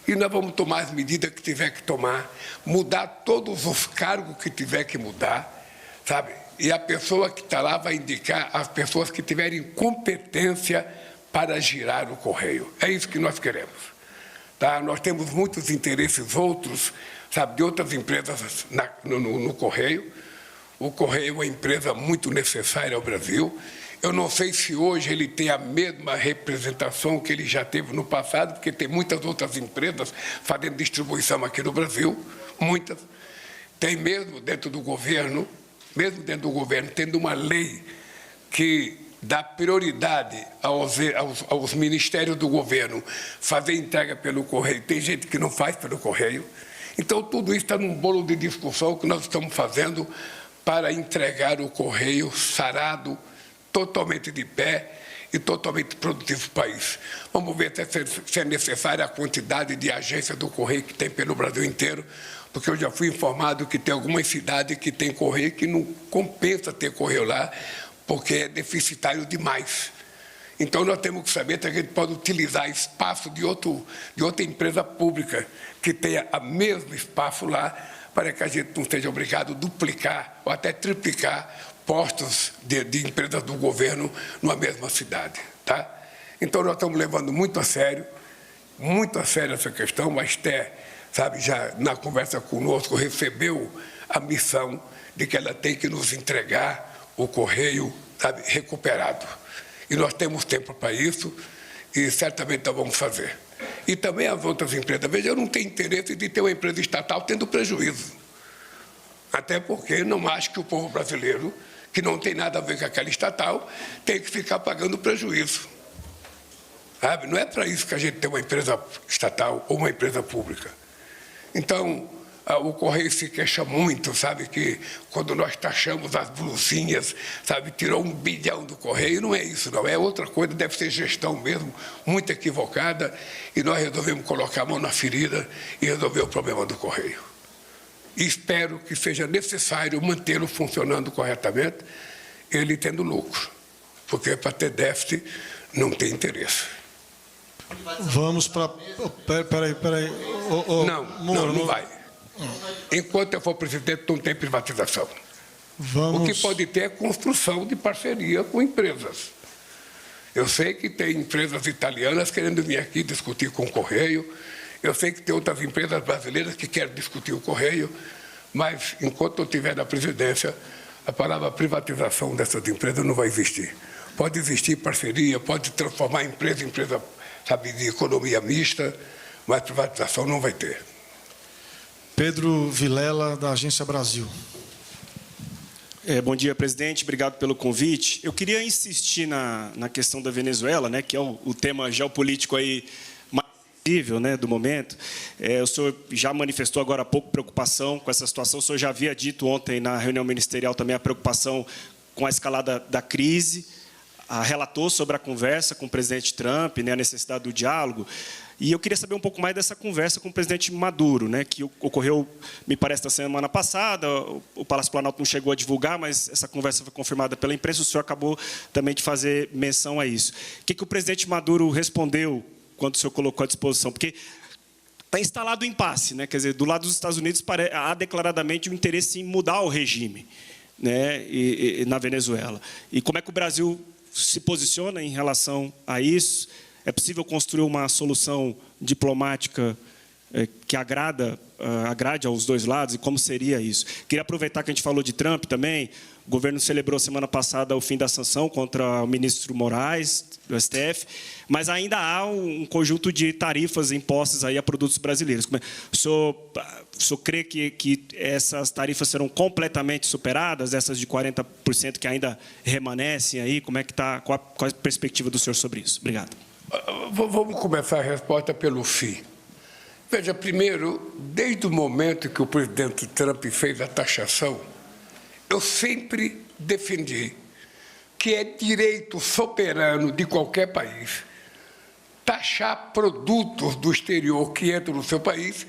E nós vamos tomar as medidas que tiver que tomar, mudar todos os cargos que tiver que mudar, sabe? E a pessoa que está lá vai indicar as pessoas que tiverem competência para girar o Correio. É isso que nós queremos. Tá? Nós temos muitos interesses outros, sabe, de outras empresas no Correio. O Correio é uma empresa muito necessária ao Brasil. Eu não sei se hoje ele tem a mesma representação que ele já teve no passado, porque tem muitas outras empresas fazendo distribuição aqui no Brasil, muitas. Tem mesmo dentro do governo, tendo uma lei que dá prioridade aos ministérios do governo fazer entrega pelo Correio. Tem gente que não faz pelo Correio. Então, tudo isso está num bolo de discussão que nós estamos fazendo para entregar o Correio sarado, totalmente de pé e totalmente produtivo para o país. Vamos ver se é necessária a quantidade de agências do Correio que tem pelo Brasil inteiro, porque eu já fui informado que tem algumas cidades que tem Correio que não compensa ter Correio lá, porque é deficitário demais. Então, nós temos que saber se a gente pode utilizar espaço de outra empresa pública que tenha o mesmo espaço lá, para que a gente não seja obrigado a duplicar ou até triplicar postos de empresas do governo numa mesma cidade. Tá? Então, nós estamos levando muito a sério essa questão. A Esther, sabe, já na conversa conosco, recebeu a missão de que ela tem que nos entregar o Correio, sabe, recuperado. E nós temos tempo para isso e certamente nós vamos fazer. E também as outras empresas. Veja, eu não tenho interesse de ter uma empresa estatal tendo prejuízo. Até porque não acho que o povo brasileiro, que não tem nada a ver com aquela estatal, tem que ficar pagando prejuízo. Sabe? Não é para isso que a gente tem uma empresa estatal ou uma empresa pública. Então, o Correio se queixa muito, sabe, que quando nós taxamos as blusinhas, sabe, tirou 1 bilhão do Correio. Não é isso, não. É outra coisa, deve ser gestão mesmo, muito equivocada, e nós resolvemos colocar a mão na ferida e resolver o problema do Correio. E espero que seja necessário mantê-lo funcionando corretamente, ele tendo lucro, porque para ter déficit não tem interesse. Vamos para... Peraí. Não vai. Enquanto eu for presidente, não tem privatização. O que pode ter é construção de parceria com empresas. Eu sei que tem empresas italianas querendo vir aqui discutir com o Correio. Eu sei que tem outras empresas brasileiras que querem discutir o Correio. Mas, enquanto eu estiver na presidência, a palavra privatização dessas empresas não vai existir. Pode existir parceria, pode transformar a empresa em empresa, sabe, de economia mista, mas privatização não vai ter. Pedro Vilela, da Agência Brasil. Bom dia, presidente. Obrigado pelo convite. Eu queria insistir na questão da Venezuela, né, que é o tema geopolítico aí mais sensível, né, do momento. O senhor já manifestou agora há pouco preocupação com essa situação. O senhor já havia dito ontem na reunião ministerial também a preocupação com a escalada da crise. Relatou sobre a conversa com o presidente Trump, né, a necessidade do diálogo. E eu queria saber um pouco mais dessa conversa com o presidente Maduro, né, que ocorreu, me parece, na semana passada. O Palácio Planalto não chegou a divulgar, mas essa conversa foi confirmada pela imprensa. O senhor acabou também de fazer menção a isso. O que o presidente Maduro respondeu quando o senhor colocou à disposição? Porque está instalado o impasse, né? Quer dizer, do lado dos Estados Unidos há declaradamente um interesse em mudar o regime, né, na Venezuela. E como é que o Brasil se posiciona em relação a isso? É possível construir uma solução diplomática que agrade aos dois lados? E como seria isso? Queria aproveitar que a gente falou de Trump também. O governo celebrou semana passada o fim da sanção contra o ministro Moraes, do STF, mas ainda há um conjunto de tarifas impostas aí a produtos brasileiros. O senhor crê que essas tarifas serão completamente superadas, essas de 40% que ainda remanescem aí? Como é que está? Qual a perspectiva do senhor sobre isso? Obrigado. Vamos começar a resposta pelo fim. Veja, primeiro, desde o momento que o presidente Trump fez a taxação, eu sempre defendi que é direito soberano de qualquer país taxar produtos do exterior que entram no seu país,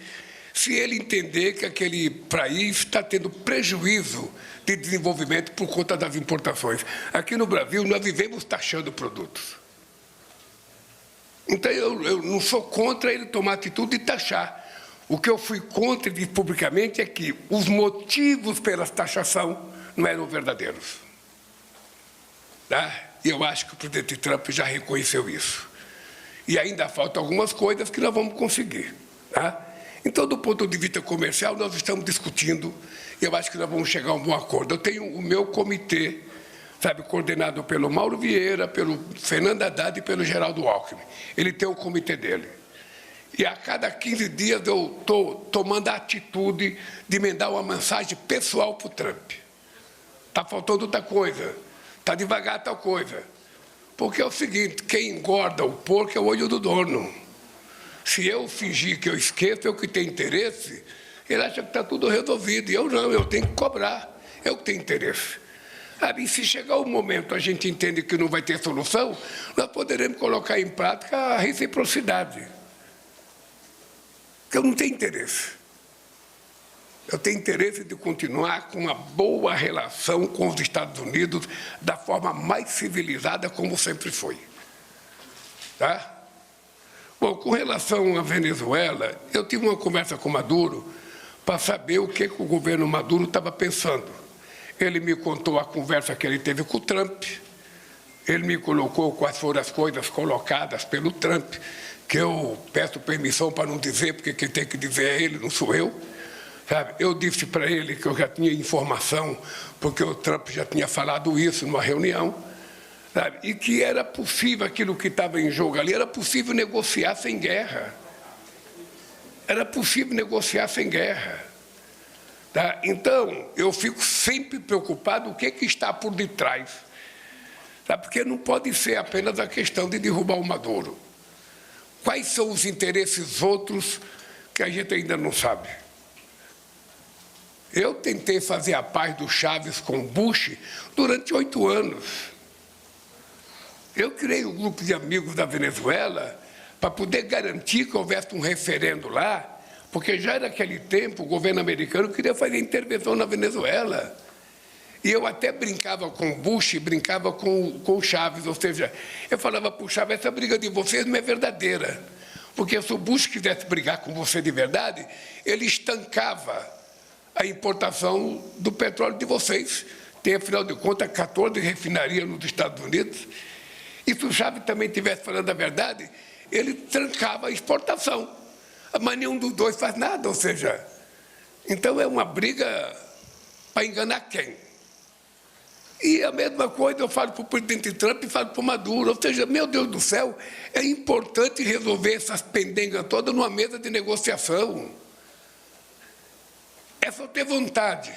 se ele entender que aquele país está tendo prejuízo de desenvolvimento por conta das importações. Aqui no Brasil, nós vivemos taxando produtos. Então, eu não sou contra ele tomar atitude de taxar. O que eu fui contra e disse publicamente é que os motivos pela taxação não eram verdadeiros. Tá? E eu acho que o presidente Trump já reconheceu isso. E ainda faltam algumas coisas que nós vamos conseguir. Tá? Então, do ponto de vista comercial, nós estamos discutindo e eu acho que nós vamos chegar a um bom acordo. Eu tenho o meu comitê, sabe, coordenado pelo Mauro Vieira, pelo Fernando Haddad e pelo Geraldo Alckmin. Ele tem o comitê dele. E a cada 15 dias eu estou tomando a atitude de mandar uma mensagem pessoal para o Trump. Está faltando outra coisa, está devagar tal coisa. Porque é o seguinte, quem engorda o porco é o olho do dono. Se eu fingir que eu esqueço, eu que tenho interesse, ele acha que está tudo resolvido. E eu não, eu tenho que cobrar, eu que tenho interesse. E se chegar o momento a gente entende que não vai ter solução, nós poderemos colocar em prática a reciprocidade. Porque eu não tenho interesse. Eu tenho interesse de continuar com uma boa relação com os Estados Unidos da forma mais civilizada como sempre foi. Tá? Bom, com relação à Venezuela, eu tive uma conversa com Maduro para saber o que o governo Maduro estava pensando. Ele me contou a conversa que ele teve com o Trump, ele me colocou quais foram as coisas colocadas pelo Trump, que eu peço permissão para não dizer, porque quem tem que dizer é ele, não sou eu. Sabe? Eu disse para ele que eu já tinha informação, porque o Trump já tinha falado isso numa reunião, sabe? E que era possível, aquilo que estava em jogo ali, era possível negociar sem guerra. Era possível negociar sem guerra. Tá? Então, eu fico sempre preocupado o que está por detrás. Tá? Porque não pode ser apenas a questão de derrubar o Maduro. Quais são os interesses outros que a gente ainda não sabe? Eu tentei fazer a paz do Chaves com Bush durante 8 anos. Eu criei um grupo de amigos da Venezuela para poder garantir que houvesse um referendo lá, porque já naquele tempo o governo americano queria fazer intervenção na Venezuela. E eu até brincava com o Bush, brincava com o Chaves, ou seja, eu falava para o Chaves, essa briga de vocês não é verdadeira, porque se o Bush quisesse brigar com você de verdade, ele estancava a importação do petróleo de vocês. Tem, afinal de contas, 14 refinarias nos Estados Unidos. E se o Chaves também estivesse falando a verdade, ele trancava a exportação. Mas nenhum dos dois faz nada, ou seja, então é uma briga para enganar quem? E a mesma coisa eu falo para o presidente Trump e falo para o Maduro, ou seja, meu Deus do céu, é importante resolver essas pendengas todas numa mesa de negociação. É só ter vontade.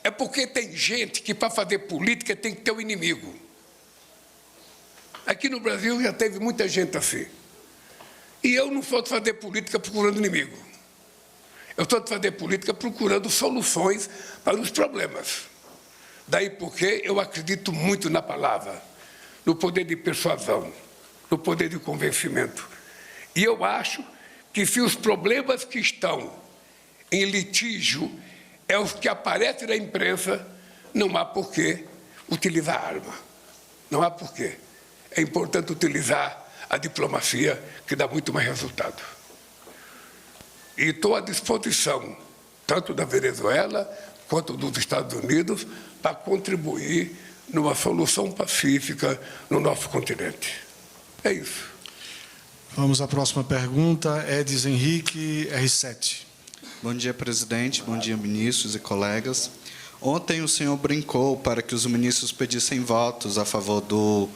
É porque tem gente que, para fazer política, tem que ter um inimigo. Aqui no Brasil já teve muita gente assim. E eu não sou de fazer política procurando inimigo. Eu sou de fazer política procurando soluções para os problemas. Daí porque eu acredito muito na palavra, no poder de persuasão, no poder de convencimento. E eu acho que se os problemas que estão em litígio é os que aparecem na imprensa, não há por que utilizar arma. Não há por quê. É importante utilizar a diplomacia, que dá muito mais resultado. E estou à disposição, tanto da Venezuela quanto dos Estados Unidos, para contribuir numa solução pacífica no nosso continente. É isso. Vamos à próxima pergunta. Edis Henrique, R7. Bom dia, presidente. Bom dia, ministros e colegas. Ontem o senhor brincou para que os ministros pedissem votos a favor do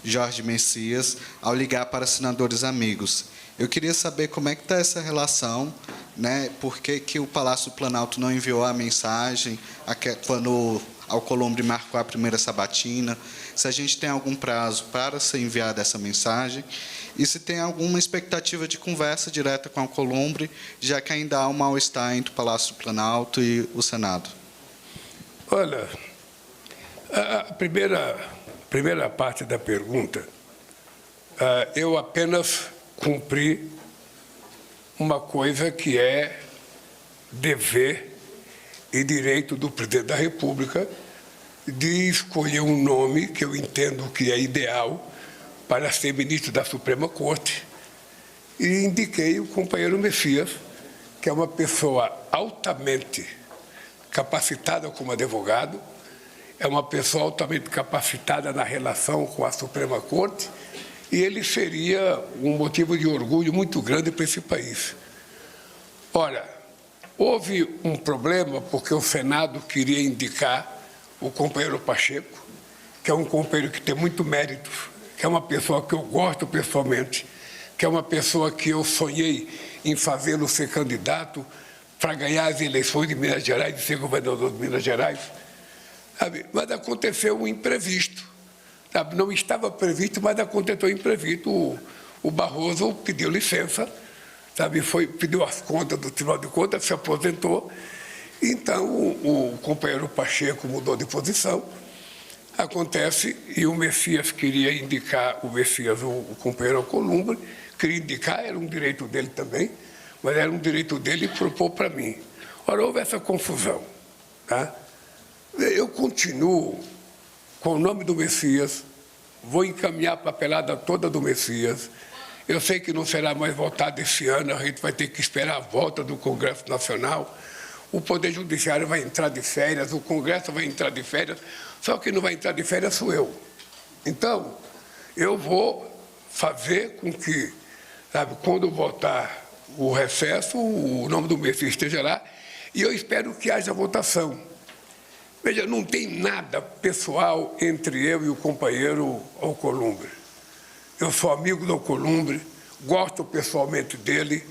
Jorge Messias ao ligar para senadores amigos. Eu queria saber como é que está essa relação, né? Por que o Palácio do Planalto não enviou a mensagem quando Alcolumbre marcou a primeira sabatina, se a gente tem algum prazo para ser enviada essa mensagem e se tem alguma expectativa de conversa direta com Alcolumbre, já que ainda há um mal-estar entre o Palácio do Planalto e o Senado. Olha, a primeira parte da pergunta, eu apenas cumpri uma coisa que é dever e direito do presidente da República de escolher um nome que eu entendo que é ideal para ser ministro da Suprema Corte e indiquei o companheiro Messias, que é uma pessoa altamente capacitada como advogado, é uma pessoa altamente capacitada na relação com a Suprema Corte e ele seria um motivo de orgulho muito grande para esse país. Ora, houve um problema porque o Senado queria indicar o companheiro Pacheco, que é um companheiro que tem muito mérito, que é uma pessoa que eu gosto pessoalmente, que é uma pessoa que eu sonhei em fazê-lo ser candidato para ganhar as eleições de Minas Gerais, de ser governador de Minas Gerais. Sabe? Mas aconteceu um imprevisto. Sabe? Não estava previsto, mas aconteceu um imprevisto. O Barroso pediu licença, sabe? Pediu as contas do Tribunal de Contas, se aposentou. Então, o companheiro Pacheco mudou de posição. Acontece, e o Messias queria indicar, o companheiro Alcolumbre, queria indicar, era um direito dele também, mas era um direito dele e propôs para mim. Ora, houve essa confusão. Tá? Eu continuo com o nome do Messias, vou encaminhar a papelada toda do Messias. Eu sei que não será mais votado esse ano, a gente vai ter que esperar a volta do Congresso Nacional. O Poder Judiciário vai entrar de férias, o Congresso vai entrar de férias, só que não vai entrar de férias sou eu. Então, eu vou fazer com que, sabe, quando votar o recesso, o nome do Messias esteja lá, e eu espero que haja votação. Veja, não tem nada pessoal entre eu e o companheiro Alcolumbre. Eu sou amigo do Alcolumbre, gosto pessoalmente dele,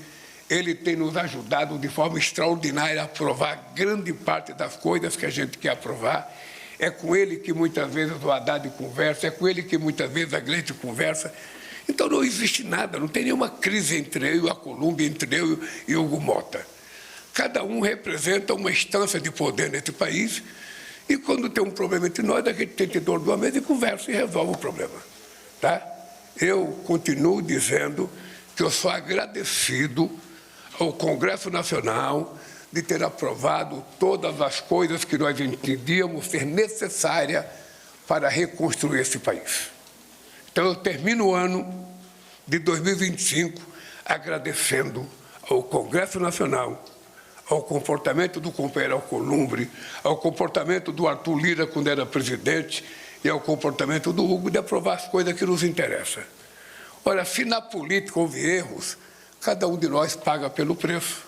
ele tem nos ajudado de forma extraordinária a aprovar grande parte das coisas que a gente quer aprovar. É com ele que muitas vezes o Haddad conversa, é com ele que muitas vezes a Gleisi conversa. Então não existe nada, não tem nenhuma crise entre eu e o Alcolumbre, entre eu e o Hugo Mota. Cada um representa uma instância de poder nesse país e quando tem um problema entre nós, a gente tem que dor de uma mesa e conversa e resolve o problema. Tá? Eu continuo dizendo que eu sou agradecido ao Congresso Nacional de ter aprovado todas as coisas que nós entendíamos ser necessárias para reconstruir esse país. Então, eu termino o ano de 2025 agradecendo ao Congresso Nacional, ao comportamento do companheiro Alcolumbre, ao comportamento do Arthur Lira quando era presidente e ao comportamento do Hugo de aprovar as coisas que nos interessam. Olha, se na política houve erros, cada um de nós paga pelo preço,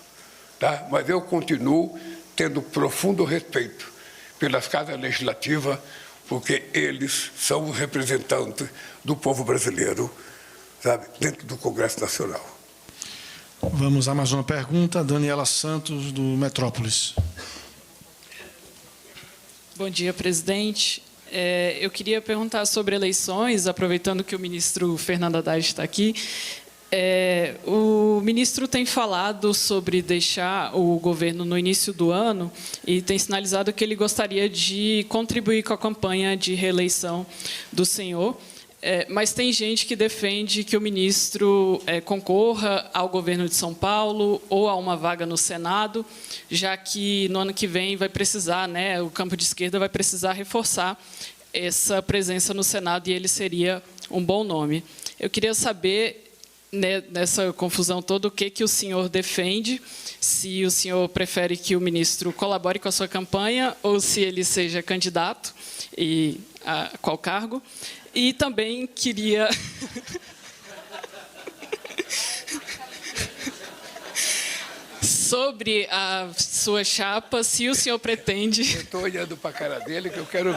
tá? Mas eu continuo tendo profundo respeito pelas casas legislativas, porque eles são os representantes do povo brasileiro, sabe, dentro do Congresso Nacional. Vamos a mais uma pergunta. Daniela Santos, do Metrópolis. Bom dia, presidente. Eu queria perguntar sobre eleições, aproveitando que o ministro Fernando Haddad está aqui. O ministro tem falado sobre deixar o governo no início do ano e tem sinalizado que ele gostaria de contribuir com a campanha de reeleição do senhor. Mas tem gente que defende que o ministro concorra ao governo de São Paulo ou a uma vaga no Senado, já que no ano que vem vai precisar, né, o campo de esquerda vai precisar reforçar essa presença no Senado e ele seria um bom nome. Eu queria saber, né, nessa confusão toda, o que o senhor defende, se o senhor prefere que o ministro colabore com a sua campanha ou se ele seja candidato e a qual cargo. E também queria sobre a sua chapa, se o senhor pretende... Eu estou olhando para a cara dele, que eu quero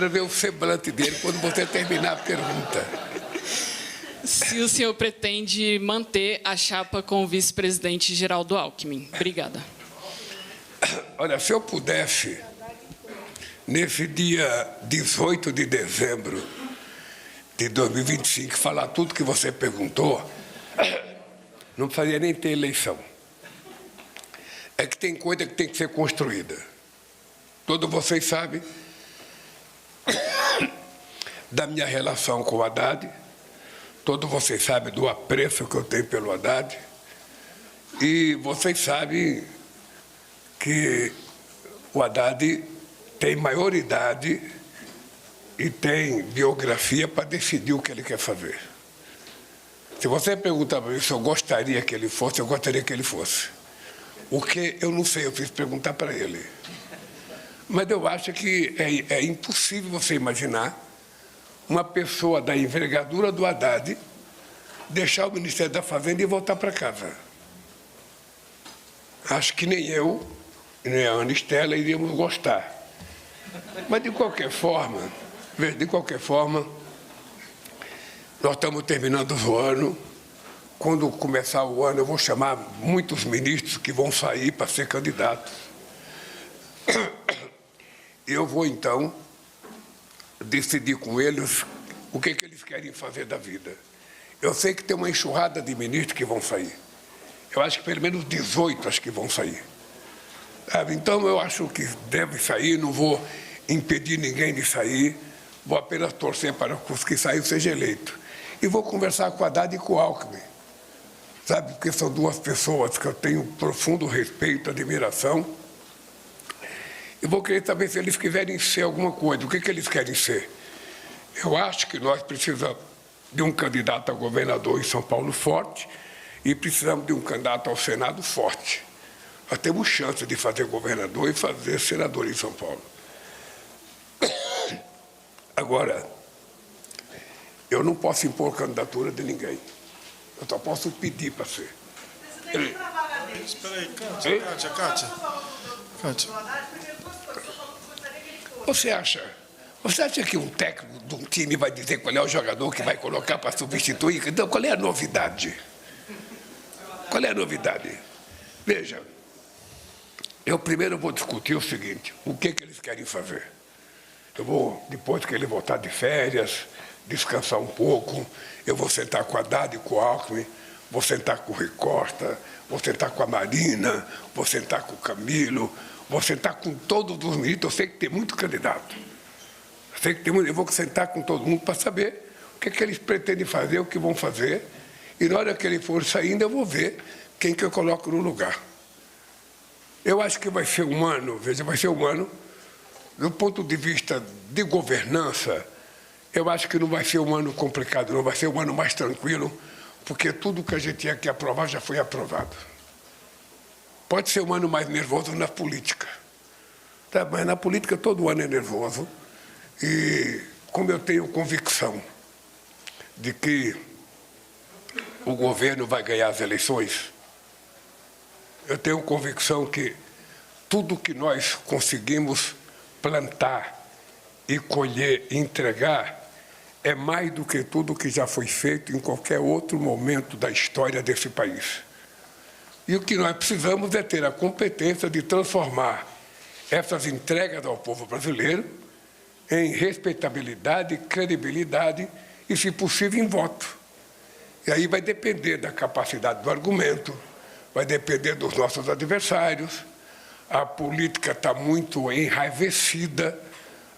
ver o semblante dele quando você terminar a pergunta. Se o senhor pretende manter a chapa com o vice-presidente Geraldo Alckmin. Obrigada. Olha, se eu pudesse, nesse dia 18 de dezembro de 2025, falar tudo que você perguntou, não precisaria nem ter eleição. É que tem coisa que tem que ser construída. Todos vocês sabem da minha relação com o Haddad, todos vocês sabem do apreço que eu tenho pelo Haddad, e vocês sabem que o Haddad tem maioridade e tem biografia para decidir o que ele quer fazer. Se você perguntar para mim se eu gostaria que ele fosse, eu gostaria que ele fosse. O que eu não sei, eu fiz perguntar para ele. Mas eu acho que é impossível você imaginar uma pessoa da envergadura do Haddad deixar o Ministério da Fazenda e voltar para casa. Acho que nem eu, nem a Ana Estela iríamos gostar. Mas, de qualquer forma, nós estamos terminando o ano. Quando começar o ano, eu vou chamar muitos ministros que vão sair para ser candidatos. Eu vou, então, decidir com eles o que eles querem fazer da vida. Eu sei que tem uma enxurrada de ministros que vão sair. Eu acho que pelo menos 18 acho que vão sair. Então, eu acho que deve sair, não vou impedir ninguém de sair, vou apenas torcer para que os que saíram sejam eleitos. E vou conversar com o Haddad e com o Alckmin, sabe? Porque são duas pessoas que eu tenho profundo respeito, admiração. E vou querer saber se eles quiserem ser alguma coisa. O que eles querem ser? Eu acho que nós precisamos de um candidato a governador em São Paulo forte e precisamos de um candidato ao Senado forte. Nós temos chance de fazer governador e fazer senador em São Paulo. Agora, eu não posso impor candidatura de ninguém. Eu só posso pedir para ser. Espera aí, Kátia. Você acha que um técnico de um time vai dizer qual é o jogador que vai colocar para substituir? Então, qual é a novidade? Qual é a novidade? Veja, eu primeiro vou discutir o seguinte, o que eles querem fazer. Eu vou, depois que ele voltar de férias, descansar um pouco, eu vou sentar com a Haddad e com o Alckmin, vou sentar com o Rui Costa, vou sentar com a Marina, vou sentar com o Camilo, vou sentar com todos os ministros. Eu sei que tem muito candidato. Eu vou sentar com todo mundo para saber o que eles pretendem fazer, o que vão fazer. E na hora que ele for saindo, eu vou ver quem que eu coloco no lugar. Eu acho que vai ser um ano, do ponto de vista de governança, eu acho que não vai ser um ano complicado, não vai ser um ano mais tranquilo, porque tudo que a gente tinha que aprovar já foi aprovado. Pode ser um ano mais nervoso na política, tá? Mas na política todo ano é nervoso. E como eu tenho convicção de que o governo vai ganhar as eleições, eu tenho convicção que tudo que nós conseguimos plantar e colher e entregar é mais do que tudo que já foi feito em qualquer outro momento da história desse país. E o que nós precisamos é ter a competência de transformar essas entregas ao povo brasileiro em respeitabilidade, credibilidade e, se possível, em voto. E aí vai depender da capacidade do argumento, vai depender dos nossos adversários. A política está muito enraivecida,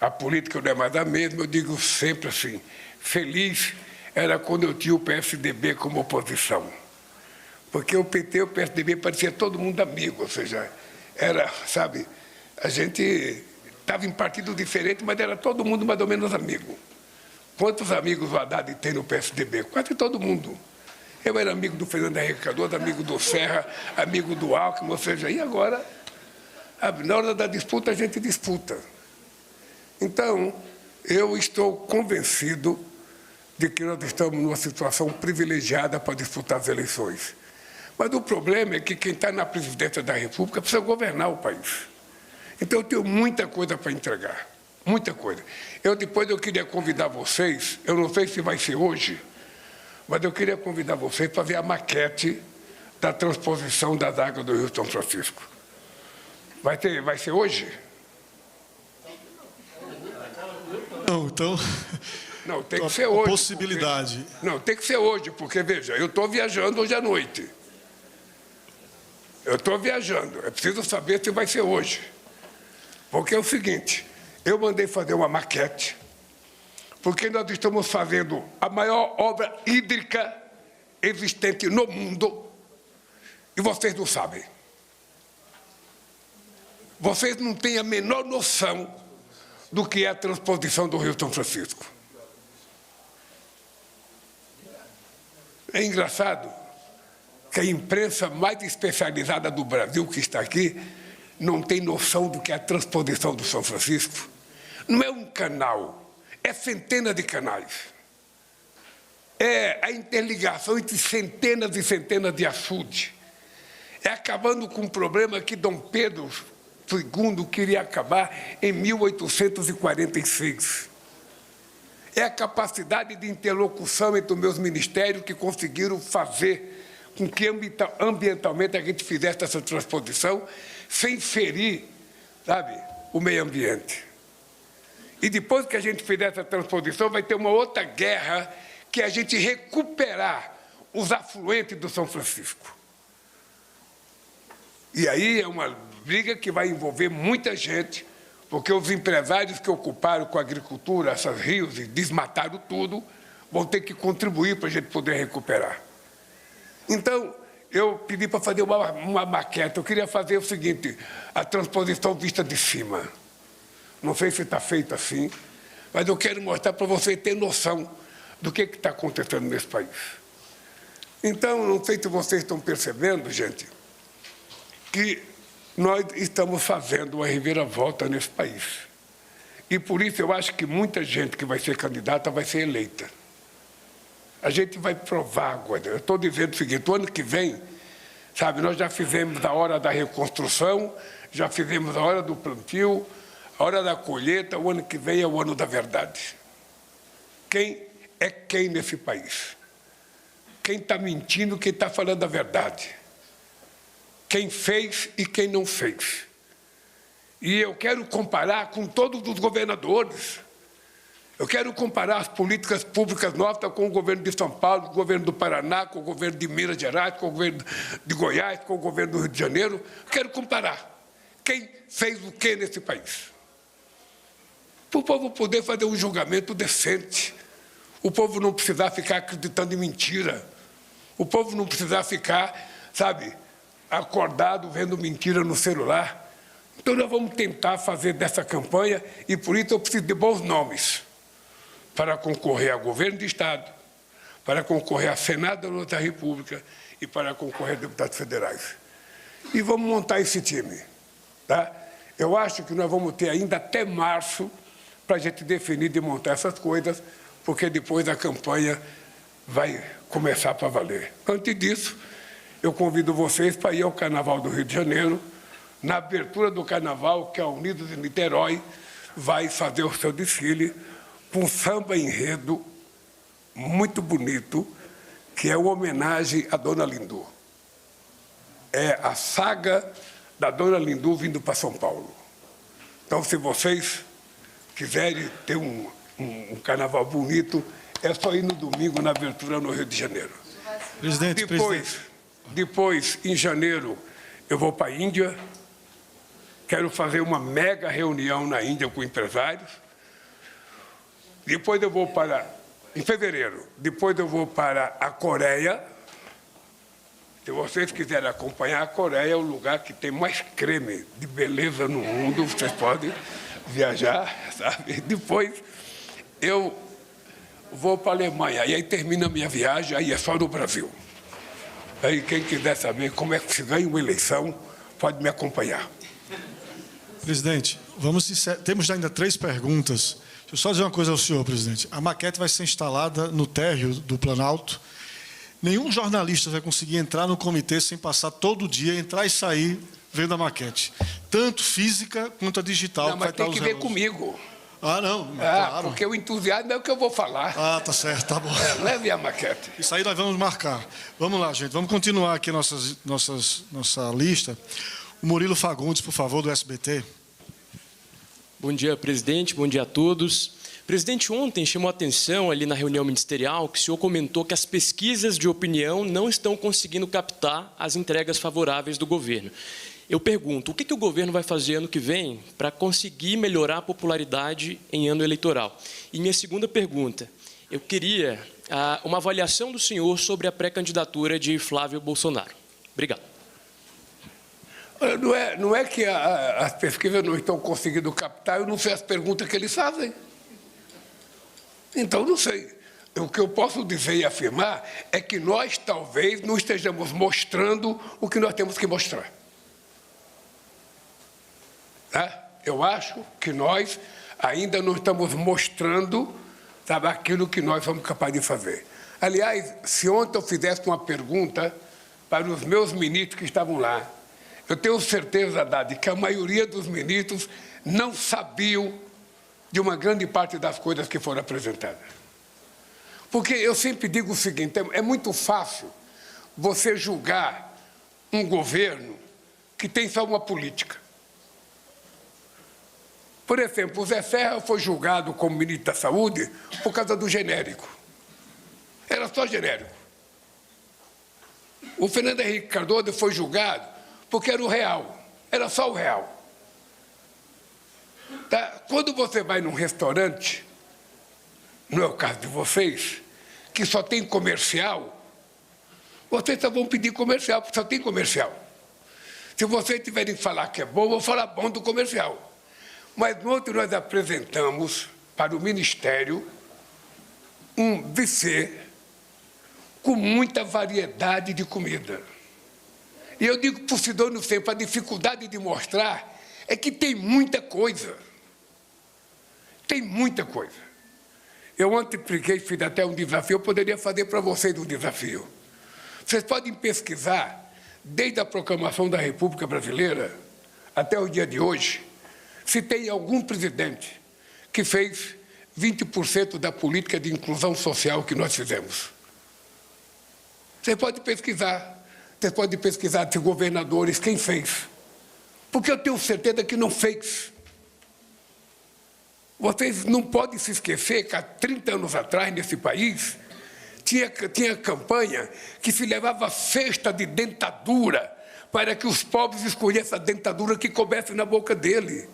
a política não é mais a mesma. Eu digo sempre assim, feliz era quando eu tinha o PSDB como oposição. Porque o PT e o PSDB parecia todo mundo amigo, ou seja, era, sabe, a gente estava em partido diferente, mas era todo mundo mais ou menos amigo. Quantos amigos o Haddad tem no PSDB? Quase todo mundo. Eu era amigo do Fernando Henrique Cardoso, amigo do Serra, amigo do Alckmin, ou seja, e agora, na hora da disputa, a gente disputa. Então, eu estou convencido de que nós estamos numa situação privilegiada para disputar as eleições. Mas o problema é que quem está na presidência da República precisa governar o país. Então, eu tenho muita coisa para entregar, muita coisa. Depois eu queria convidar vocês, eu não sei se vai ser hoje, mas eu queria convidar vocês para ver a maquete da transposição das águas do Rio São Francisco. Vai ser hoje? Não, então... Não, tem que ser hoje. Possibilidade. Porque, não, tem que ser hoje, porque, veja, eu estou viajando hoje à noite. Eu estou viajando, é preciso saber se vai ser hoje. Porque é o seguinte, eu mandei fazer uma maquete, porque nós estamos fazendo a maior obra hídrica existente no mundo, e vocês não sabem. Vocês não têm a menor noção do que é a transposição do Rio São Francisco. É engraçado que a imprensa mais especializada do Brasil, que está aqui, não tem noção do que é a transposição do São Francisco. Não é um canal, é centenas de canais. É a interligação entre centenas e centenas de açudes. É acabando com um problema que Dom Pedro II queria acabar em 1846. É a capacidade de interlocução entre os meus ministérios que conseguiram fazer com que ambientalmente a gente fizesse essa transposição sem ferir, sabe, o meio ambiente. E depois que a gente fizer essa transposição, vai ter uma outra guerra, que é a gente recuperar os afluentes do São Francisco. E aí é uma briga que vai envolver muita gente, porque os empresários que ocuparam com a agricultura essas rios e desmataram tudo, vão ter que contribuir para a gente poder recuperar. Então, eu pedi para fazer uma maquete. Eu queria fazer o seguinte, a transposição vista de cima. Não sei se está feito assim, mas eu quero mostrar para você ter noção do que está acontecendo nesse país. Então, não sei se vocês estão percebendo, gente, que nós estamos fazendo uma reviravolta nesse país. E por isso eu acho que muita gente que vai ser candidata vai ser eleita. A gente vai provar agora. Eu estou dizendo o seguinte, o ano que vem, sabe, nós já fizemos a hora da reconstrução, já fizemos a hora do plantio, a hora da colheita, o ano que vem é o ano da verdade. Quem é quem nesse país? Quem está mentindo, quem está falando a verdade? Quem fez e quem não fez. E eu quero comparar com todos os governadores. Eu quero comparar as políticas públicas nossas com o governo de São Paulo, com o governo do Paraná, com o governo de Minas Gerais, com o governo de Goiás, com o governo do Rio de Janeiro. Eu quero comparar quem fez o que nesse país. Para o povo poder fazer um julgamento decente. O povo não precisar ficar acreditando em mentira. O povo não precisar ficar, sabe, acordado vendo mentira no celular. Então nós vamos tentar fazer dessa campanha e por isso eu preciso de bons nomes para concorrer ao governo de Estado, para concorrer a Senado da República e para concorrer a deputados federais. E vamos montar esse time. Tá? Eu acho que nós vamos ter ainda até março para a gente definir e montar essas coisas, porque depois a campanha vai começar para valer. Antes disso, eu convido vocês para ir ao Carnaval do Rio de Janeiro. Na abertura do Carnaval, que a Unidos de Niterói vai fazer o seu desfile com um samba enredo muito bonito, que é uma homenagem à Dona Lindu. É a saga da Dona Lindu vindo para São Paulo. Então, se vocês quiserem ter um carnaval bonito, é só ir no domingo, na abertura no Rio de Janeiro. Presidente, depois, em janeiro, eu vou para a Índia. Quero fazer uma mega reunião na Índia com empresários. Depois eu vou para... Em fevereiro. Depois eu vou para a Coreia. Se vocês quiserem acompanhar, a Coreia é o lugar que tem mais creme de beleza no mundo. Vocês podem viajar, sabe? Depois eu vou para a Alemanha. E aí termina a minha viagem, aí é só no Brasil. Aí quem quiser saber como é que se ganha uma eleição, pode me acompanhar. Presidente, temos ainda 3 perguntas. Deixa eu só dizer uma coisa ao senhor, presidente. A maquete vai ser instalada no térreo do Planalto. Nenhum jornalista vai conseguir entrar no comitê sem passar todo dia, entrar e sair vendo a maquete. Tanto física quanto a digital. Não, mas tem que ver comigo. Ah, não, claro. Porque o entusiasmo é o que eu vou falar. Ah, tá certo, tá bom. Leve a maquete. Isso aí nós vamos marcar. Vamos lá, gente. Vamos continuar aqui nossa lista. O Murilo Fagundes, por favor, do SBT. Bom dia, presidente. Bom dia a todos. Presidente, ontem chamou a atenção ali na reunião ministerial que o senhor comentou que as pesquisas de opinião não estão conseguindo captar as entregas favoráveis do governo. Eu pergunto, o que o governo vai fazer ano que vem para conseguir melhorar a popularidade em ano eleitoral? E minha segunda pergunta, eu queria uma avaliação do senhor sobre a pré-candidatura de Flávio Bolsonaro. Obrigado. Não é que as pesquisas não estão conseguindo captar, eu não sei as perguntas que eles fazem. Então, não sei. O que eu posso dizer e afirmar é que nós, talvez, não estejamos mostrando o que nós temos que mostrar. Eu acho que nós ainda não estamos mostrando, sabe, aquilo que nós somos capazes de fazer. Aliás, se ontem eu fizesse uma pergunta para os meus ministros que estavam lá, eu tenho certeza, Dade, que a maioria dos ministros não sabiam de uma grande parte das coisas que foram apresentadas. Porque eu sempre digo o seguinte, é muito fácil você julgar um governo que tem só uma política. Por exemplo, o Zé Serra foi julgado como ministro da Saúde por causa do genérico. Era só genérico. O Fernando Henrique Cardoso foi julgado porque era o real. Era só o real. Tá? Quando você vai num restaurante, não é o caso de vocês, que só tem comercial, vocês só vão pedir comercial, porque só tem comercial. Se vocês tiverem que falar que é bom, eu vou falar bom do comercial. Mas ontem nós apresentamos para o Ministério um buffet com muita variedade de comida. E eu digo para o Sidônio sempre, a dificuldade de mostrar é que tem muita coisa. Tem muita coisa. Eu ontem fiz até um desafio, eu poderia fazer para vocês um desafio. Vocês podem pesquisar, desde a proclamação da República Brasileira até o dia de hoje, se tem algum presidente que fez 20% da política de inclusão social que nós fizemos. Você pode pesquisar. Você pode pesquisar de governadores quem fez. Porque eu tenho certeza que não fez. Vocês não podem se esquecer que há 30 anos atrás, nesse país, tinha campanha que se levava cesta de dentadura para que os pobres escolhessem a dentadura que coubesse na boca dele.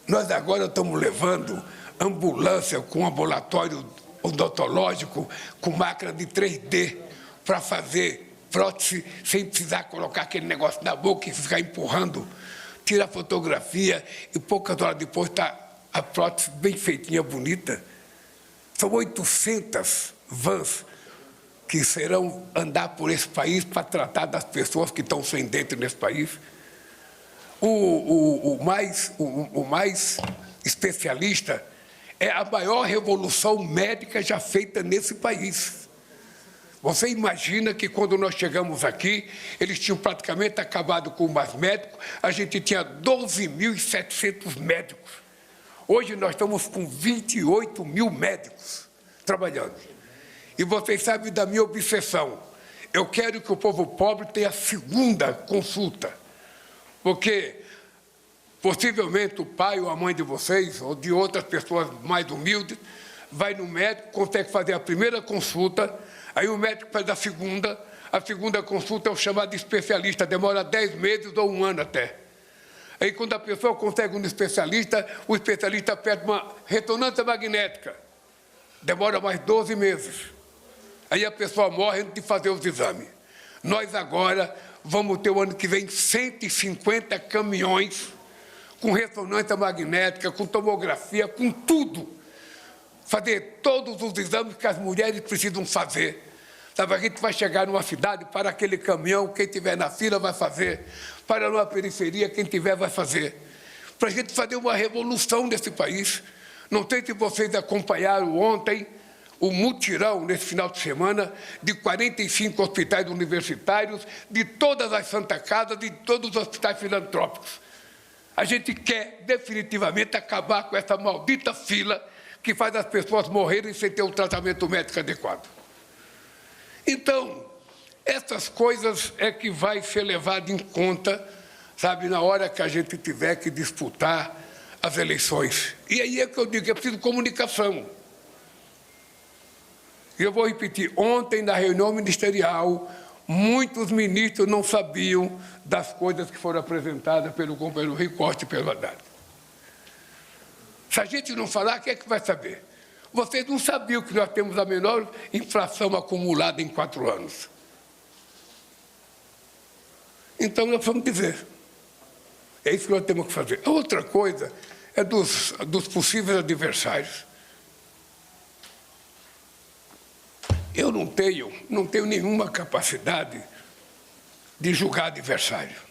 Nós agora estamos levando ambulância com ambulatório odontológico, com máquina de 3D, para fazer prótese sem precisar colocar aquele negócio na boca e ficar empurrando. Tira a fotografia e poucas horas depois está a prótese bem feitinha, bonita. São 800 vans que serão andar por esse país para tratar das pessoas que estão sem dente nesse país. O mais especialista é a maior revolução médica já feita nesse país. Você imagina que quando nós chegamos aqui, eles tinham praticamente acabado com mais médicos, a gente tinha 12.700 médicos. Hoje nós estamos com 28 mil médicos trabalhando. E vocês sabem da minha obsessão. Eu quero que o povo pobre tenha a segunda consulta, porque possivelmente o pai ou a mãe de vocês, ou de outras pessoas mais humildes, vai no médico, consegue fazer a primeira consulta, aí o médico faz a segunda consulta é o chamado de especialista, demora 10 meses ou 1 ano até. Aí quando a pessoa consegue um especialista, o especialista pede uma ressonância magnética, demora mais 12 meses. Aí a pessoa morre antes de fazer os exames. Nós agora vamos ter o ano que vem 150 caminhões com ressonância magnética, com tomografia, com tudo. Fazer todos os exames que as mulheres precisam fazer. Sabe, a gente vai chegar numa cidade, para aquele caminhão, quem estiver na fila vai fazer. Para numa periferia, quem tiver vai fazer. Para a gente fazer uma revolução nesse país. Não sei se vocês acompanharam ontem o mutirão, nesse final de semana, de 45 hospitais universitários, de todas as Santa Casas, de todos os hospitais filantrópicos. A gente quer definitivamente acabar com essa maldita fila que faz as pessoas morrerem sem ter um tratamento médico adequado. Então, essas coisas é que vai ser levado em conta, sabe, na hora que a gente tiver que disputar as eleições. E aí é que eu digo que é preciso comunicação. E eu vou repetir, ontem na reunião ministerial, muitos ministros não sabiam das coisas que foram apresentadas pelo companheiro Rui Costa e pelo Haddad. Se a gente não falar, quem é que vai saber? Vocês não sabiam que nós temos a menor inflação acumulada em 4 anos. Então, nós vamos dizer. É isso que nós temos que fazer. A outra coisa é dos possíveis adversários. Eu não tenho nenhuma capacidade de julgar adversário.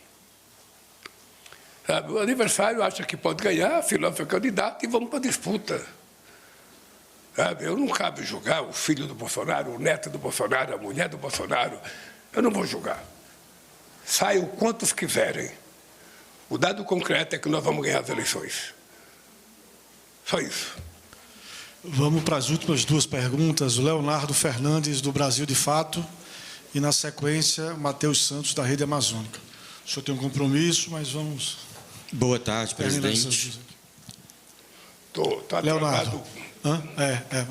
Sabe, o adversário acha que pode ganhar, filósofo é candidato e vamos para a disputa. Sabe, eu não cabe julgar o filho do Bolsonaro, o neto do Bolsonaro, a mulher do Bolsonaro. Eu não vou julgar. Saiam quantos quiserem. O dado concreto é que nós vamos ganhar as eleições. Só isso. Vamos para as últimas 2 perguntas. O Leonardo Fernandes, do Brasil de Fato, e, na sequência, Matheus Santos, da Rede Amazônica. O senhor tem um compromisso, mas vamos... Boa tarde, presidente. Leonardo.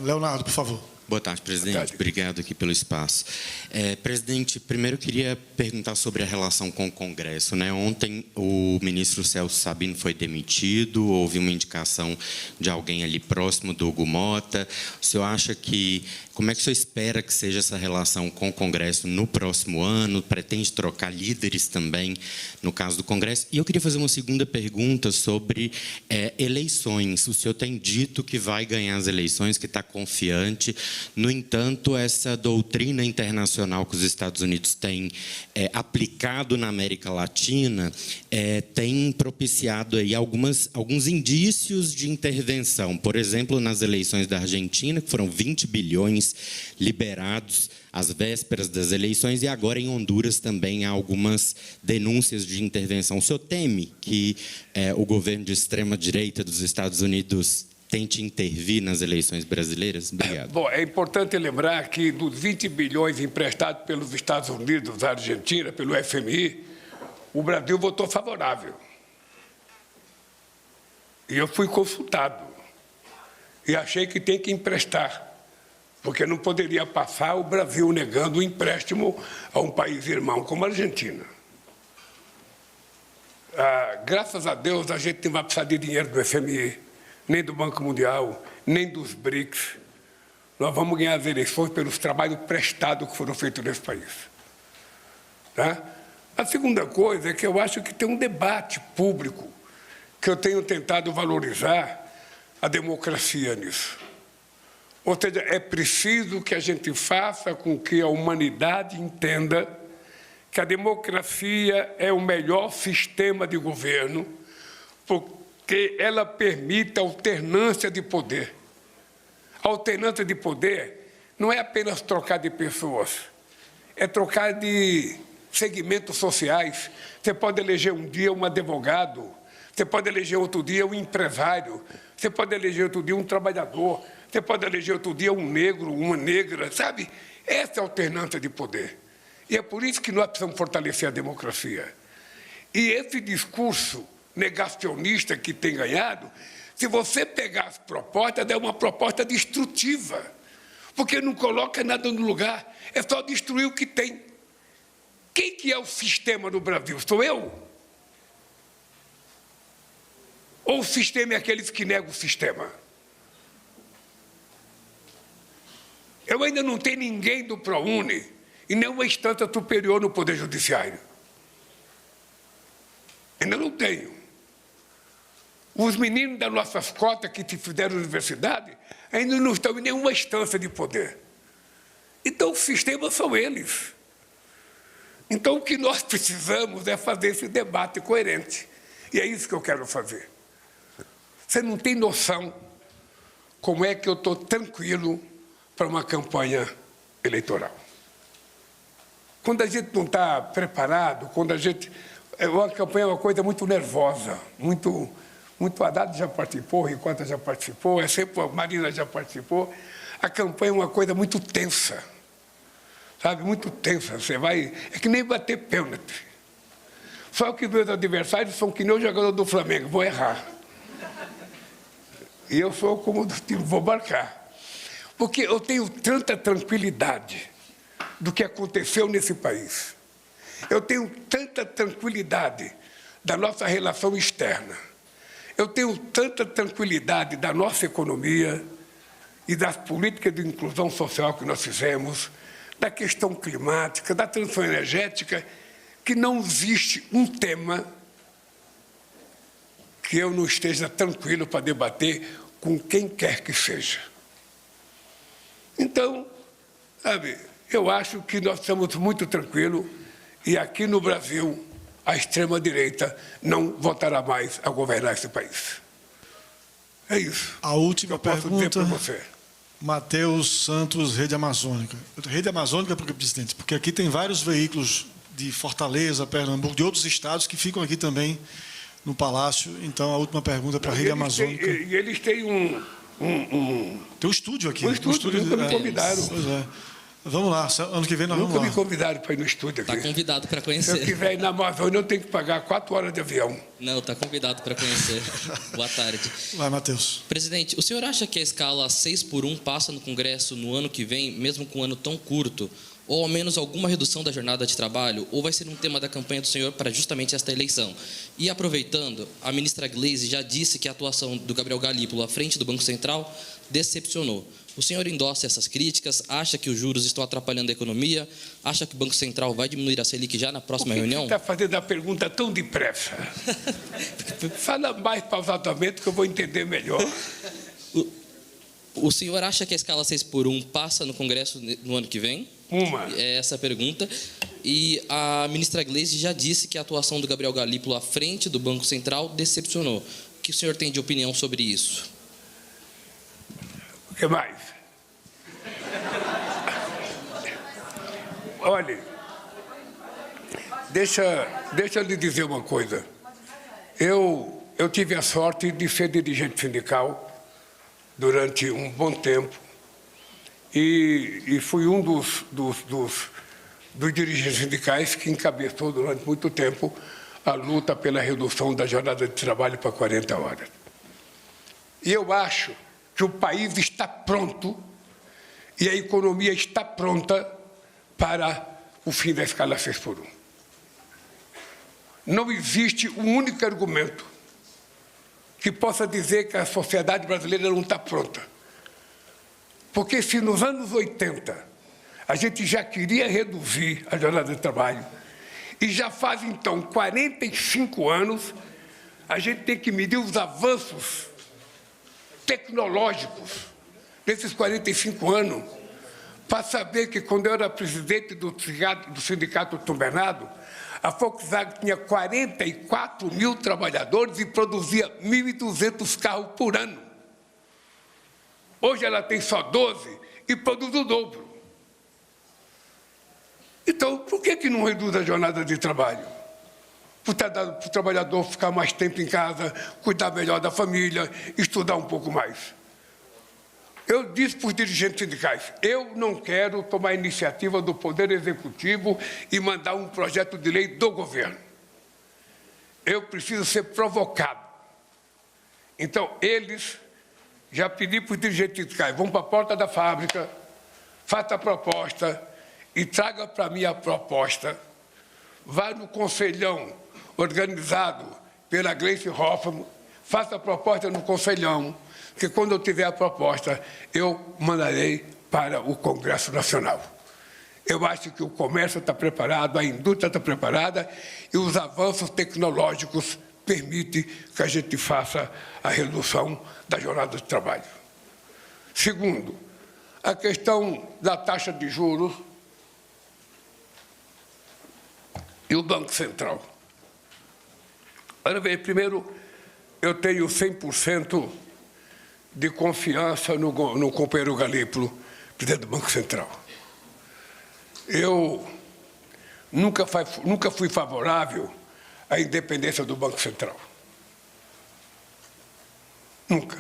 Leonardo, por favor. Boa tarde, presidente. Obrigado aqui pelo espaço. Presidente, primeiro eu queria perguntar sobre a relação com o Congresso, né? Ontem o ministro Celso Sabino foi demitido, houve uma indicação de alguém ali próximo do Hugo Mota. O senhor acha que... Como é que o senhor espera que seja essa relação com o Congresso no próximo ano? Pretende trocar líderes também, no caso do Congresso? E eu queria fazer uma segunda pergunta sobre eleições. O senhor tem dito que vai ganhar as eleições, que está confiante. No entanto, essa doutrina internacional que os Estados Unidos têm aplicado na América Latina tem propiciado aí alguns indícios de intervenção. Por exemplo, nas eleições da Argentina, que foram 20 bilhões liberados às vésperas das eleições, e agora em Honduras também há algumas denúncias de intervenção. O senhor teme que o governo de extrema-direita dos Estados Unidos tente intervir nas eleições brasileiras? Obrigado. Bom, é importante lembrar que dos 20 bilhões emprestados pelos Estados Unidos à Argentina, pelo FMI, o Brasil votou favorável. E eu fui consultado. E achei que tem que emprestar, porque não poderia passar o Brasil negando o empréstimo a um país irmão como a Argentina. Graças a Deus, a gente não vai precisar de dinheiro do FMI, nem do Banco Mundial, nem dos BRICS. Nós vamos ganhar as eleições pelos trabalhos prestados que foram feitos nesse país. Tá? A segunda coisa é que eu acho que tem um debate público que eu tenho tentado valorizar a democracia nisso. Ou seja, é preciso que a gente faça com que a humanidade entenda que a democracia é o melhor sistema de governo, que ela permita alternância de poder. A alternância de poder não é apenas trocar de pessoas, é trocar de segmentos sociais. Você pode eleger um dia um advogado, você pode eleger outro dia um empresário, você pode eleger outro dia um trabalhador, você pode eleger outro dia um negro, uma negra, sabe? Essa é a alternância de poder. E é por isso que nós precisamos fortalecer a democracia. E esse discurso negacionista que tem ganhado, se você pegar as propostas, é uma proposta destrutiva, porque não coloca nada no lugar, é só destruir o que tem. Quem que é o sistema no Brasil? Sou eu? Ou o sistema é aqueles que negam o sistema? Eu ainda não tenho ninguém do ProUni e nenhuma instância superior no Poder Judiciário. Ainda não tenho. Os meninos das nossas cotas que te fizeram universidade ainda não estão em nenhuma instância de poder. Então, o sistema são eles. Então, o que nós precisamos é fazer esse debate coerente. E é isso que eu quero fazer. Você não tem noção como é que eu estou tranquilo para uma campanha eleitoral. Quando a gente não está preparado, quando a gente... Uma campanha é uma coisa muito nervosa, muito Haddad já participou, Ricota já participou, a Marina já participou. A campanha é uma coisa muito tensa, sabe? Muito tensa. Você vai... É que nem bater pênalti. Só que meus adversários são que nem o jogador do Flamengo, vou errar. E eu sou como do time, vou marcar. Porque eu tenho tanta tranquilidade do que aconteceu nesse país. Eu tenho tanta tranquilidade da nossa relação externa. Eu tenho tanta tranquilidade da nossa economia e das políticas de inclusão social que nós fizemos, da questão climática, da transição energética, que não existe um tema que eu não esteja tranquilo para debater com quem quer que seja. Então, sabe, eu acho que nós estamos muito tranquilos e aqui no Brasil a extrema-direita não votará mais a governar esse país. É isso. A última pergunta, você. Matheus Santos, Rede Amazônica. Rede Amazônica, porque, presidente, porque aqui tem vários veículos de Fortaleza, Pernambuco, de outros estados que ficam aqui também no Palácio. Então, a última pergunta para a Rede Amazônica. E eles têm Tem um estúdio aqui. Um estúdio, nunca me convidaram. Pois é. Vamos lá, ano que vem nós vamos lá. Nunca me convidaram para ir no estúdio aqui. Está convidado para conhecer. Se eu quiser ir na Amazônia, eu tenho que pagar 4 horas de avião. Não, está convidado para conhecer. Boa tarde. Vai, Matheus. Presidente, o senhor acha que a escala 6x1 passa no Congresso no ano que vem, mesmo com um ano tão curto? Ou ao menos alguma redução da jornada de trabalho? Ou vai ser um tema da campanha do senhor para justamente esta eleição? E aproveitando, a ministra Gleisi já disse que a atuação do Gabriel Galípolo à frente do Banco Central decepcionou. O senhor endossa essas críticas? Acha que os juros estão atrapalhando a economia? Acha que o Banco Central vai diminuir a Selic já na próxima reunião? Você está fazendo a pergunta tão depressa? Fala mais pausadamente que eu vou entender melhor. O senhor acha que a escala 6x1 passa no Congresso no ano que vem? É essa a pergunta. E a ministra Gleisi já disse que a atuação do Gabriel Galípolo à frente do Banco Central decepcionou. O que o senhor tem de opinião sobre isso? O que mais? Olha, deixa eu lhe dizer uma coisa. Eu tive a sorte de ser dirigente sindical durante um bom tempo e fui um dos dirigentes sindicais que encabeçou durante muito tempo a luta pela redução da jornada de trabalho para 40 horas. E eu acho que o país está pronto e a economia está pronta para o fim da escala 6x1. Não existe um único argumento que possa dizer que a sociedade brasileira não está pronta. Porque se nos anos 80 a gente já queria reduzir a jornada de trabalho e já faz então 45 anos, a gente tem que medir os avanços tecnológicos desses 45 anos para saber que quando eu era presidente do sindicato Tom Bernardo, A Volkswagen tinha 44 mil trabalhadores e produzia 1.200 carros por ano. Hoje ela tem só 12 e produz o dobro. Então, por que não reduz a jornada de trabalho? Para o trabalhador ficar mais tempo em casa, cuidar melhor da família, estudar um pouco mais. Eu disse para os dirigentes sindicais, eu não quero tomar a iniciativa do Poder Executivo e mandar um projeto de lei do governo. Eu preciso ser provocado. Então, eles, já pedi para os dirigentes sindicais, vão para a porta da fábrica, faça a proposta e traga para mim a proposta. Vá no conselhão organizado pela Gleice Hoffmann, faça a proposta no conselhão, que quando eu tiver a proposta, eu mandarei para o Congresso Nacional. Eu acho que o comércio está preparado, a indústria está preparada e os avanços tecnológicos permitem que a gente faça a redução da jornada de trabalho. Segundo, a questão da taxa de juros e o Banco Central. Olha bem, primeiro, eu tenho 100% de confiança no companheiro Galípolo, presidente do Banco Central. Eu nunca fui favorável à independência do Banco Central. Nunca.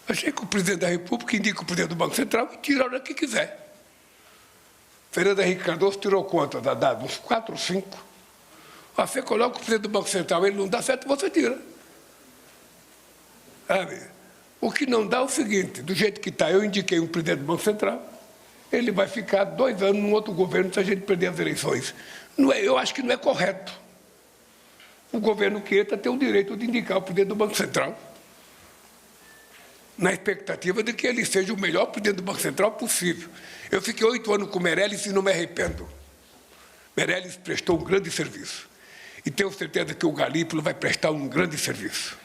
Achei que o presidente da República indica o presidente do Banco Central e tira a hora que quiser. Fernando Henrique Cardoso tirou quanto? Uns 4 ou 5. Você coloca o presidente do Banco Central, ele não dá certo, você tira. Sabe? O que não dá é o seguinte, do jeito que está, eu indiquei um presidente do Banco Central, ele vai ficar 2 anos num outro governo se a gente perder as eleições. Não é, eu acho que não é correto. O governo que entra tem o direito de indicar o presidente do Banco Central, na expectativa de que ele seja o melhor presidente do Banco Central possível. Eu fiquei 8 anos com o Meirelles e não me arrependo. Meirelles prestou um grande serviço. E tenho certeza que o Galípolo vai prestar um grande serviço.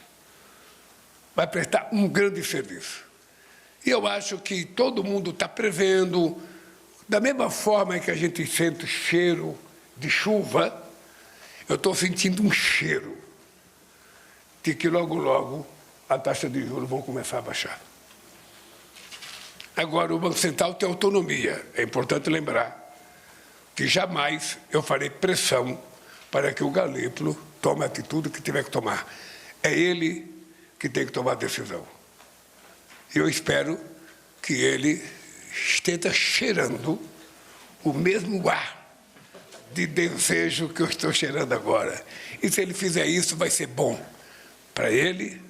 Vai prestar um grande serviço. E eu acho que todo mundo está prevendo, da mesma forma que a gente sente cheiro de chuva, eu estou sentindo um cheiro de que logo, logo, a taxa de juros vão começar a baixar. Agora, o Banco Central tem autonomia. É importante lembrar que jamais eu farei pressão para que o Galípolo tome a atitude que tiver que tomar. É ele que tem que tomar a decisão. Eu espero que ele esteja cheirando o mesmo ar de desejo que eu estou cheirando agora. E se ele fizer isso, vai ser bom para ele,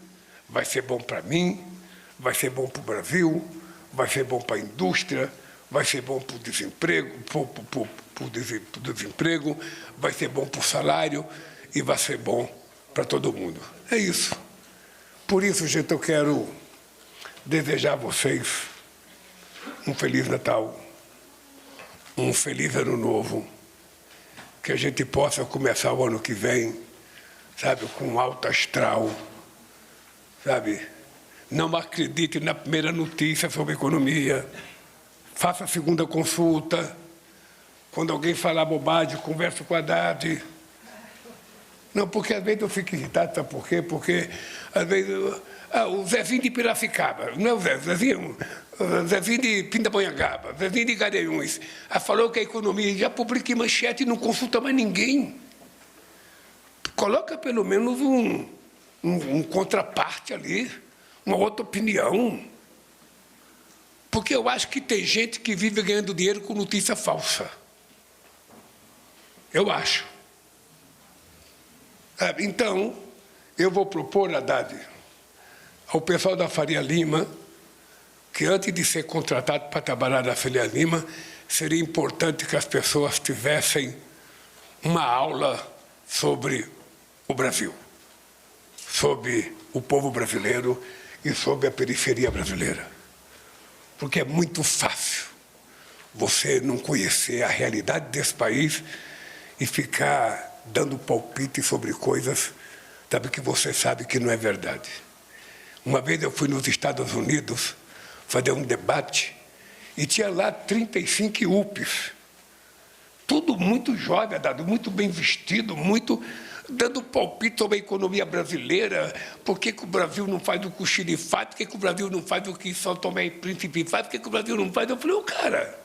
vai ser bom para mim, vai ser bom para o Brasil, vai ser bom para a indústria, vai ser bom para o desemprego, vai ser bom para o salário e vai ser bom para todo mundo. É isso. Por isso, gente, eu quero desejar a vocês um Feliz Natal, um Feliz Ano Novo, que a gente possa começar o ano que vem, sabe, com alto astral, sabe? Não acredite na primeira notícia sobre economia, faça a segunda consulta, quando alguém falar bobagem, converse com a Haddad. Não, porque às vezes eu fico irritado, sabe por quê? Porque, às vezes, o Zezinho de Piracicaba, não é o Zezinho de Pindamonhangaba, Zezinho de Garanhuns, falou que a economia já publica em manchete e não consulta mais ninguém. Coloca pelo menos um contraparte ali, uma outra opinião. Porque eu acho que tem gente que vive ganhando dinheiro com notícia falsa. Eu acho. Então, eu vou propor, Haddad, ao pessoal da Faria Lima, que antes de ser contratado para trabalhar na Faria Lima, seria importante que as pessoas tivessem uma aula sobre o Brasil, sobre o povo brasileiro e sobre a periferia brasileira. Porque é muito fácil você não conhecer a realidade desse país e ficar dando palpite sobre coisas, sabe, que você sabe que não é verdade. Uma vez eu fui nos Estados Unidos fazer um debate e tinha lá 35 UPs. tudo muito jovem, Haddad, muito bem vestido, muito dando palpite sobre a economia brasileira, por que o Brasil não faz o que o Chile faz, por que o Brasil não faz o que São Tomé e Príncipe faz, por que o Brasil não faz. Eu falei, cara,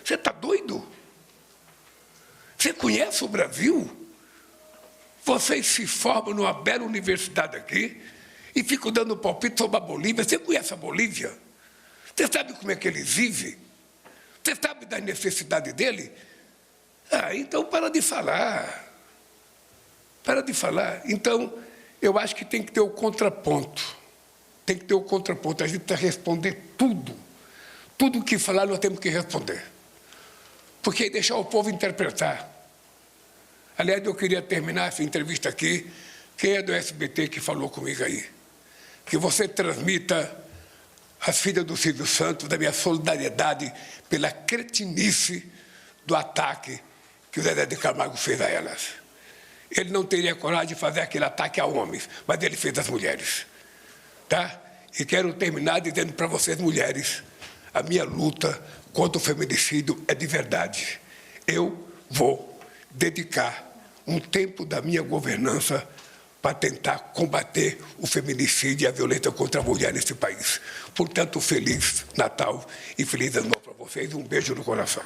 você está doido? Você conhece o Brasil? Vocês se formam numa bela universidade aqui e ficam dando palpite sobre a Bolívia. Você conhece a Bolívia? Você sabe como é que eles vivem? Você sabe da necessidade dele? Então para de falar. Para de falar. Então, eu acho que tem que ter o contraponto. Tem que ter o contraponto. A gente precisa responder tudo. Tudo que falar, nós temos que responder. Porque deixar o povo interpretar. Aliás, eu queria terminar essa entrevista aqui. Quem é do SBT que falou comigo aí? Que você transmita às filhas do Silvio Santos da minha solidariedade pela cretinice do ataque que o Zezé de Camargo fez a elas. Ele não teria coragem de fazer aquele ataque a homens, mas ele fez às mulheres. Tá? E quero terminar dizendo para vocês, mulheres, a minha luta contra o feminicídio é de verdade. Eu vou dedicar um tempo da minha governança para tentar combater o feminicídio e a violência contra a mulher nesse país. Portanto, feliz Natal e feliz Ano Novo para vocês. Um beijo no coração.